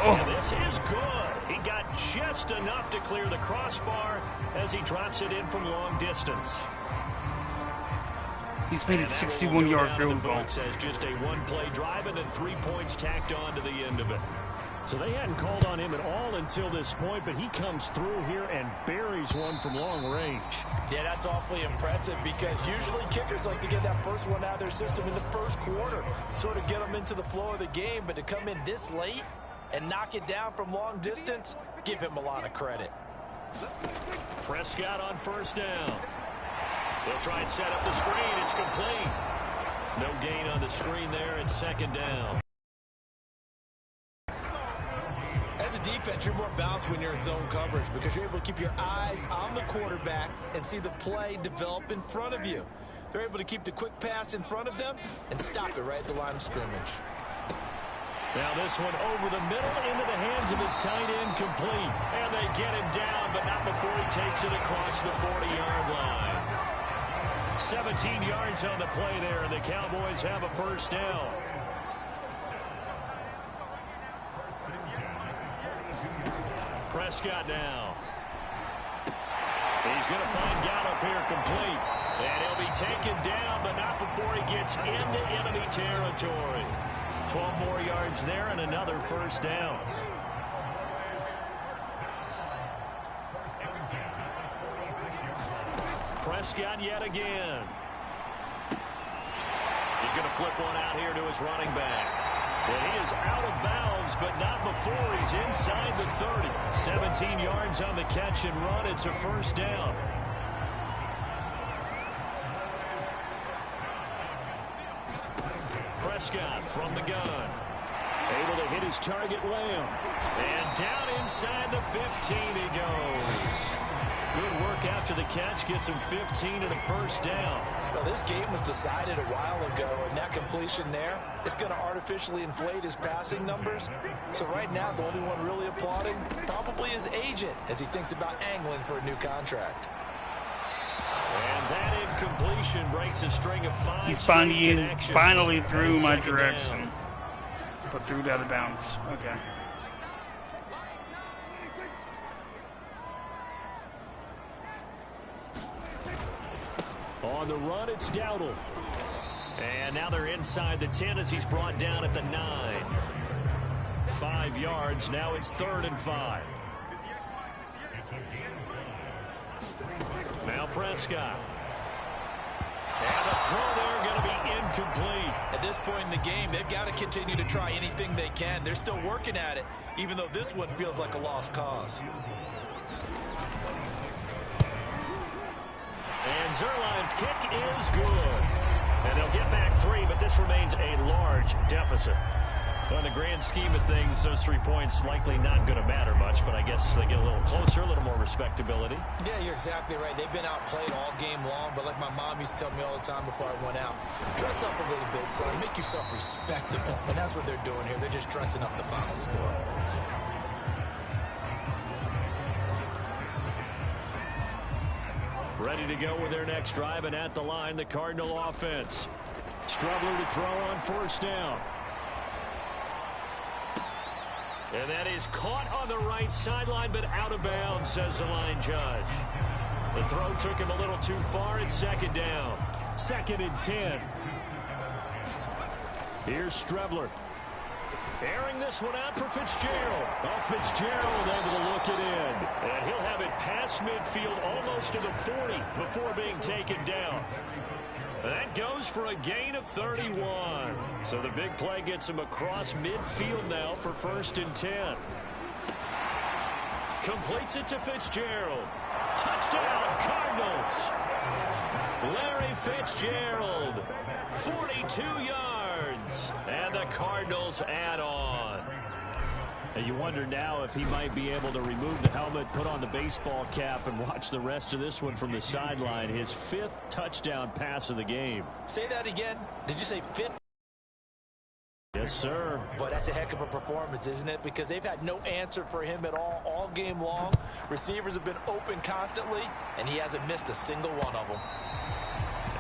Oh. And this is good. He got just enough to clear the crossbar as he drops it in from long distance. He's made a 61-yard field goal. Says just a one-play drive and then 3 points tacked on to the end of it. So they hadn't called on him at all until this point, but he comes through here and buries one from long range. Yeah, that's awfully impressive because usually kickers like to get that first one out of their system in the first quarter, sort of get them into the flow of the game, but to come in this late and knock it down from long distance, give him a lot of credit. Prescott on first down. They'll try and set up the screen. It's complete. No gain on the screen there. It's second down. As a defense, you're more balanced when you're in zone coverage because you're able to keep your eyes on the quarterback and see the play develop in front of you. They're able to keep the quick pass in front of them and stop it right at the line of scrimmage. Now this one over the middle into the hands of his tight end, complete. And they get him down, but not before he takes it across the 40-yard line. 17 yards on the play there, and the Cowboys have a first down. Prescott now. He's going to find Gallup here, complete. And he'll be taken down, but not before he gets into enemy territory. 12 more yards there and another first down. Prescott yet again. He's going to flip one out here to his running back. And he is out of bounds, but not before he's inside the 30. 17 yards on the catch and run. It's a first down. Prescott from the gun. Able to hit his target, Lamb. And down inside the 15 he goes. Good work after the catch. Gets him 15 and a first down. Well, this game was decided a while ago, and that completion there is going to artificially inflate his passing numbers. So right now, the only one really applauding probably his agent as he thinks about angling for a new contract. And that incompletion breaks a string of 5 He connections. finally threw my direction, but threw it out of bounds. Okay. On the run, it's Dowdle. And now they're inside the 10 as he's brought down at the 9. 5 yards. Now it's 3rd and 5. Now Prescott. And the throw there going to be incomplete. At this point in the game, they've got to continue to try anything they can. They're still working at it, even though this one feels like a lost cause. And Zerline's kick is good. And they'll get back 3, but this remains a large deficit. Well, in the grand scheme of things, those 3 points likely not going to matter much, but I guess they get a little closer, a little more respectability. Yeah, you're exactly right. They've been outplayed all game long, but like my mom used to tell me all the time before I went out, dress up a little bit, son. Make yourself respectable. And that's what they're doing here. They're just dressing up the final score. Ready to go with their next drive, and at the line, the Cardinal offense. Struggling to throw on first down. And that is caught on the right sideline, but out of bounds, says the line judge. The throw took him a little too far. It's second down. 2nd and 10. Here's Strebler. Airing this one out for Fitzgerald. Oh, Fitzgerald able to look it in. And he'll have it past midfield almost to the 40 before being taken down. That goes for a gain of 31. So the big play gets him across midfield now for 1st and 10. Completes it to Fitzgerald. Touchdown, Cardinals. Larry Fitzgerald, 42 yards. And the Cardinals add on. And you wonder now if he might be able to remove the helmet, put on the baseball cap, and watch the rest of this one from the sideline. His 5th touchdown pass of the game. Say that again. Did you say 5th? Yes, sir. But that's a heck of a performance, isn't it? Because they've had no answer for him at all game long. Receivers have been open constantly, and he hasn't missed a single one of them.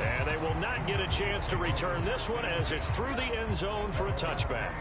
And they will not get a chance to return this one as it's through the end zone for a touchback.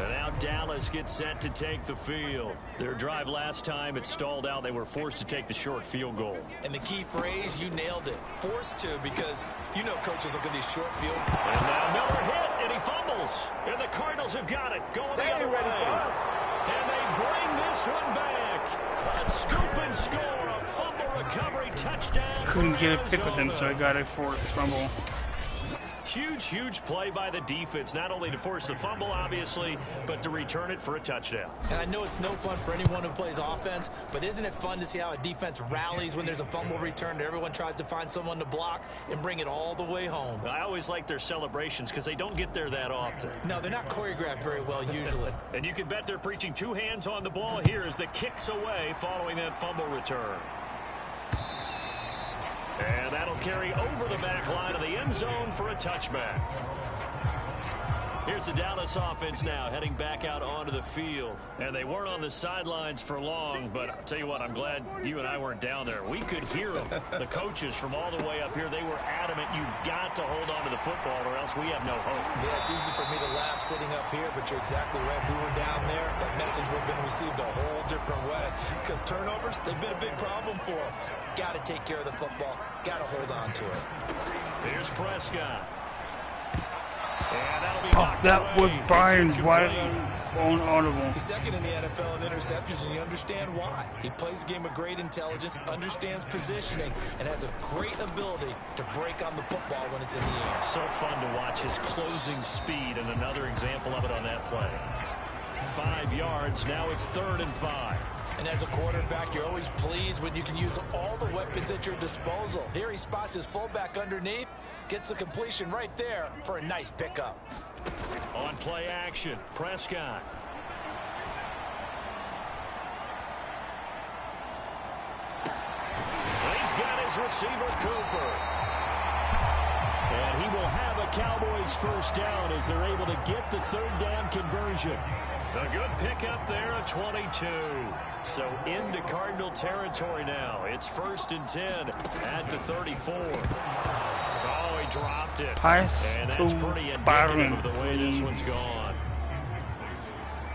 And now Dallas gets set to take the field. Their drive last time, it stalled out. They were forced to take the short field goal. And the key phrase, you nailed it. Forced to, because you know coaches look at these short field. And now Miller hit, and he fumbles. And the Cardinals have got it, going the other way. And they bring this one back. A scoop and score, a fumble recovery touchdown. Couldn't get a pick with him, so I got a forced fumble. Huge play by the defense, not only to force the fumble, obviously, but to return it for a touchdown. And I know it's no fun for anyone who plays offense, but isn't it fun to see how a defense rallies when there's a fumble return and everyone tries to find someone to block and bring it all the way home? I always like their celebrations because they don't get there that often. No, they're not choreographed very well usually. And you can bet they're preaching two hands on the ball here as the kicks away following that fumble return. And that'll carry over the back line of the end zone for a touchback. Here's the Dallas offense now heading back out onto the field. And they weren't on the sidelines for long, but I'll tell you what, I'm glad you and I weren't down there. We could hear them. The coaches from all the way up here, they were adamant, you've got to hold on to the football or else we have no hope. Yeah, it's easy for me to laugh sitting up here, but you're exactly right. If we were down there, that message would have been received a whole different way. Because turnovers, they've been a big problem for them. Got to take care of the football. Got to hold on to it. Here's Prescott. And that'll be That was Byron's wide on audible. He's second in the NFL in interceptions, and you understand why. He plays a game of great intelligence, understands positioning, and has a great ability to break on the football when it's in the air. So fun to watch his closing speed, and another example of it on that play. 5 yards, now it's 3rd and 5. And as a quarterback, you're always pleased when you can use all the weapons at your disposal. Here he spots his fullback underneath, gets the completion right there for a nice pickup. On play action, Prescott. He's got his receiver, Cooper. And he will have a Cowboys first down as they're able to get the 3rd down conversion. A good pickup there, a 22. So into Cardinal territory now. It's 1st and 10 at the 34. Oh, he dropped it. Pass and that's to pretty Byron, indicative of the way please. this one's gone.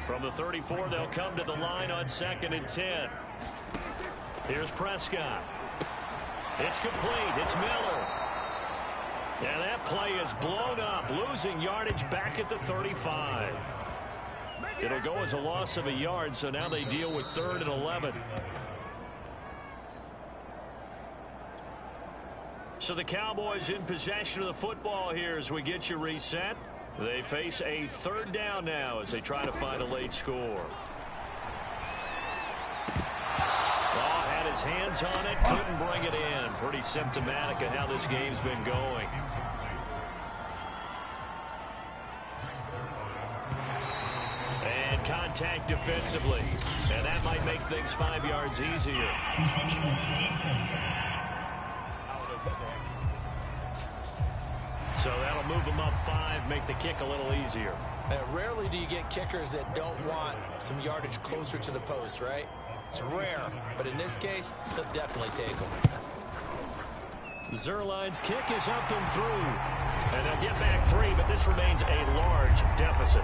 From the 34, they'll come to the line on 2nd and 10. Here's Prescott. It's complete. It's Miller. And that play is blown up, losing yardage back at the 35. It'll go as a loss of a yard, so now they deal with 3rd and 11. So the Cowboys in possession of the football here as we get you reset. They face a 3rd down now as they try to find a late score. Oh, had his hands on it, couldn't bring it in. Pretty symptomatic of how this game's been going. And contact defensively. And that might make things 5 yards easier. So that'll move them up 5, make the kick a little easier. Rarely do you get kickers that don't want some yardage closer to the post, right? It's rare, but in this case, they'll definitely take them. Zerline's kick is up and through. And they'll get back 3, but this remains a large deficit.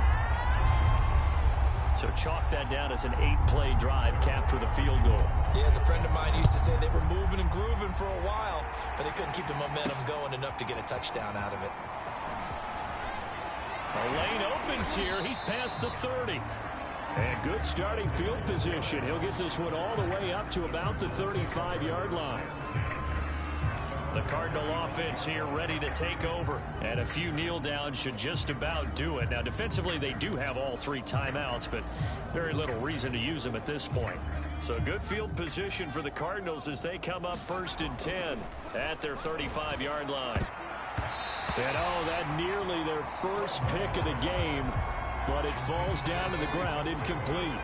So chalk that down as an 8-play drive, capture the field goal. Yeah, as a friend of mine used to say, they were moving and grooving for a while, but they couldn't keep the momentum going enough to get a touchdown out of it. A lane opens here. He's past the 30. And good starting field position. He'll get this one all the way up to about the 35-yard line. The Cardinal offense here ready to take over. And a few kneel downs should just about do it. Now, defensively, they do have all 3 timeouts, but very little reason to use them at this point. So good field position for the Cardinals as they come up 1st and 10 at their 35-yard line. And oh, that nearly their first pick of the game, but it falls down to the ground incomplete.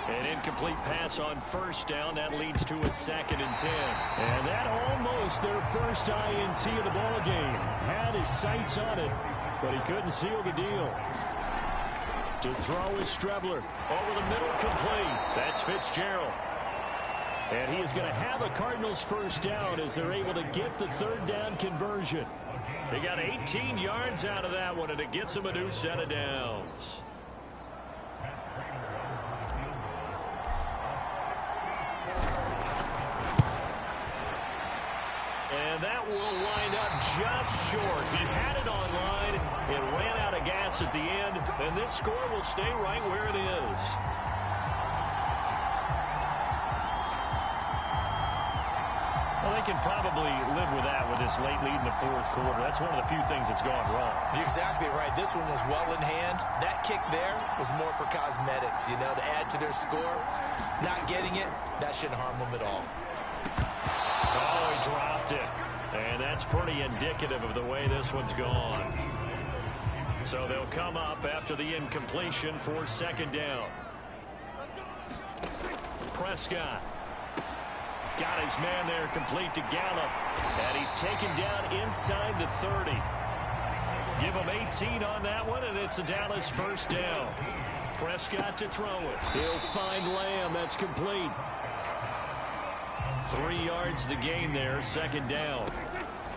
An incomplete pass on 1st down. That leads to a 2nd and 10. And that almost their first INT of the ball game. Had his sights on it, but he couldn't seal the deal. To throw is Strebler. Over the middle, complete. That's Fitzgerald. And he is going to have a Cardinals first down as they're able to get the third down conversion. They got 18 yards out of that one, and it gets them a new set of downs. And that will wind up just short. He had it online. It ran out of gas at the end, and this score will stay right where it is. Well, they can probably live with that with this late lead in the fourth quarter. That's one of the few things that's gone wrong. You're exactly right. This one was well in hand. That kick there was more for cosmetics, you know, to add to their score. Not getting it, that shouldn't harm them at all. Oh, he dropped it. And that's pretty indicative of the way this one's gone. So they'll come up after the incompletion for second down. Prescott. Got his man there complete to Gallup. And he's taken down inside the 30. Give him 18 on that one, and it's a Dallas first down. Prescott to throw it. He'll find Lamb. That's complete. 3 yards the gain there, second down.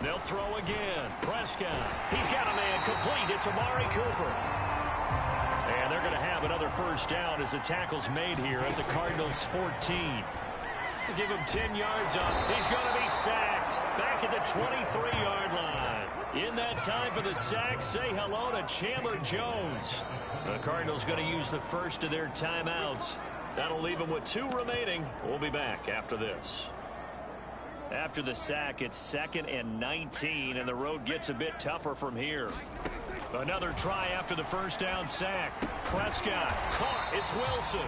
They'll throw again. Prescott. He's got a man complete. It's Amari Cooper. And they're going to have another first down as the tackle's made here at the Cardinals 14. Give him 10 yards up. He's going to be sacked. Back at the 23-yard line. In that time for the sack, say hello to Chandler Jones. The Cardinals going to use the first of their timeouts. That'll leave them with 2 remaining. We'll be back after this. After the sack, it's 2nd and 19, and the road gets a bit tougher from here. Another try after the first down sack. Prescott caught. It's Wilson.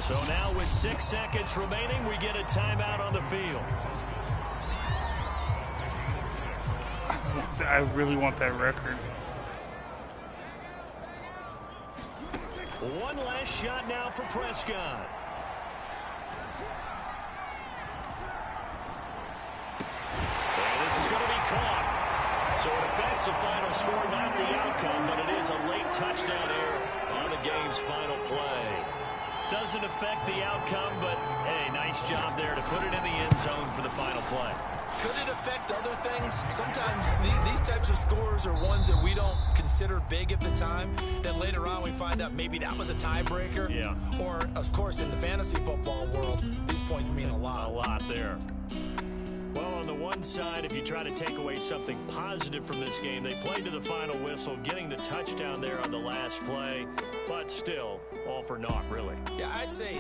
So now with 6 seconds remaining, we get a timeout on the field. I really want that record. One last shot now for Prescott. And this is going to be caught. So it affects the final score, not the outcome, but it is a late touchdown error on the game's final play. Doesn't affect the outcome, but, hey, nice job there to put it in the end zone for the final play. Could it affect other things? Sometimes these types of scores are ones that we don't consider big at the time. Then later on we find out maybe that was a tiebreaker. Yeah. Or, of course, in the fantasy football world, these points mean a lot. A lot there. Well, on the one side, if you try to take away something positive from this game, they played to the final whistle, getting the touchdown there on the last play, but still, all for naught, really. Yeah, I'd say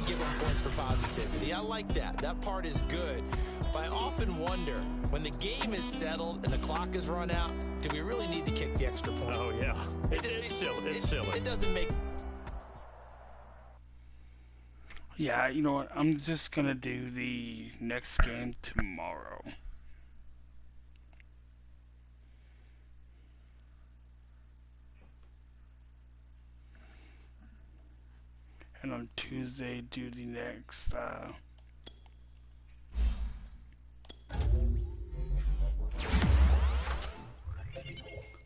give them points for positivity. I like that. That part is good. But I often wonder, when the game is settled and the clock is run out, do we really need to kick the extra point? Oh, yeah. It's silly. It's silly. It doesn't make... Yeah, you know what? I'm just going to do the next game tomorrow. And on Tuesday, do the next...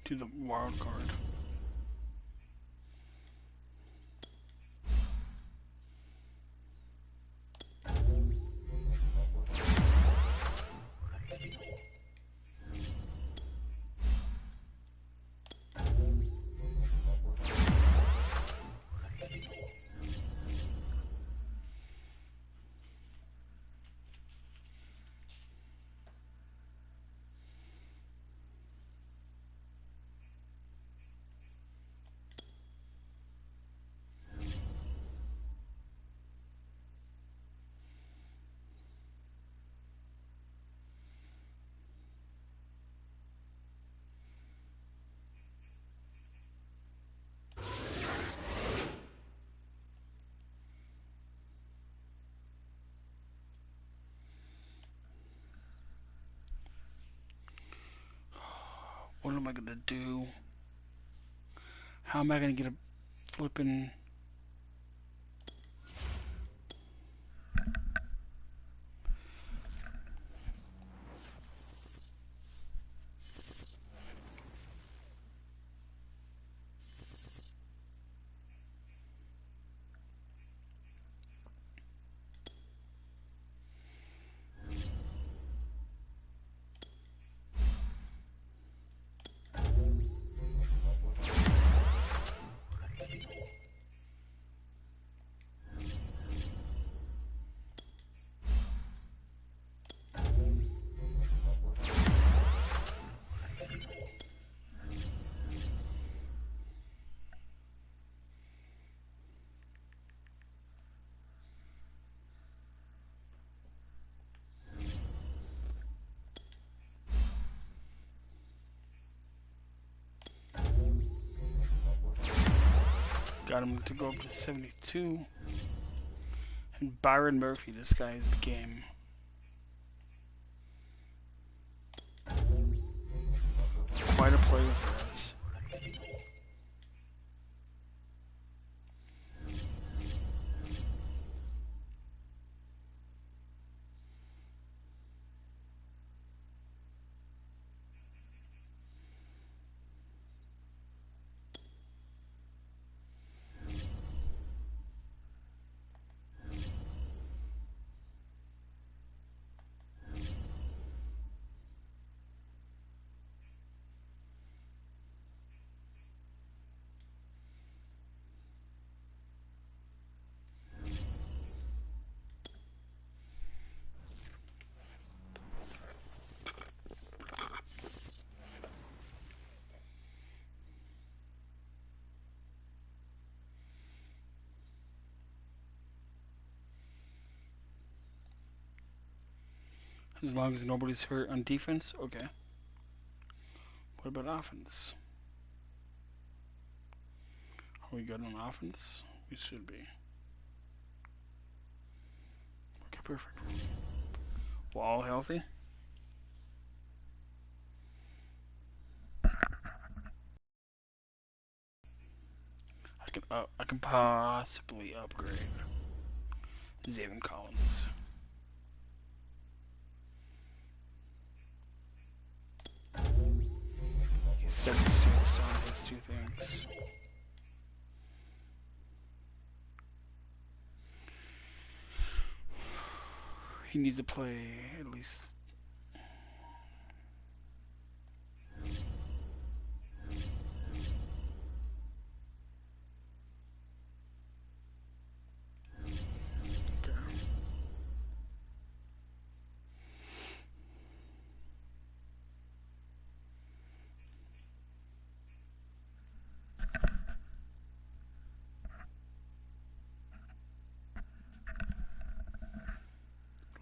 do the wild card. What am I gonna do? How am I gonna get a flippin'... Got him to go up to 72. And Byron Murphy, this guy is the game. Quite a player for us. As long as nobody's hurt on defense, okay. What about offense? Are we good on offense? We should be. Okay, perfect. We're all healthy. I can possibly upgrade Zayvon Collins. He's 76 on his two things. He needs to play at least.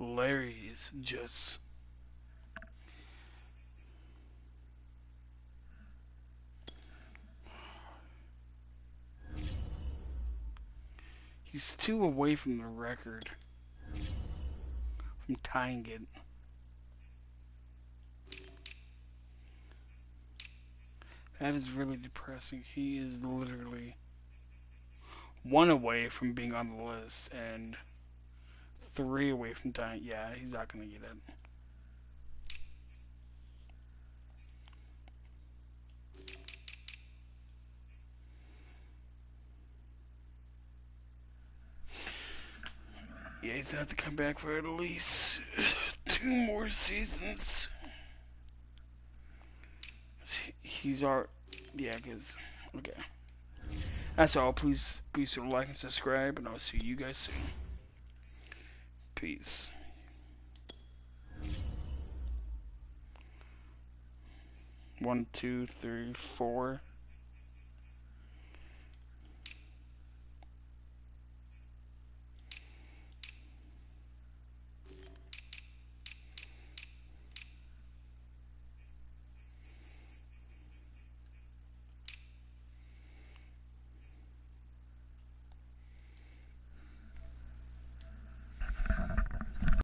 Larry is just he's 2 away from the record from tying it. That is really depressing. He is literally 1 away from being on the list and 3 away from tying. Yeah, he's not gonna get it. Yeah, he's gonna have to come back for at least 2 more seasons. He's our, yeah, cause okay. That's all. Please be sure to like and subscribe, and I'll see you guys soon. Peace. One, two, three, four.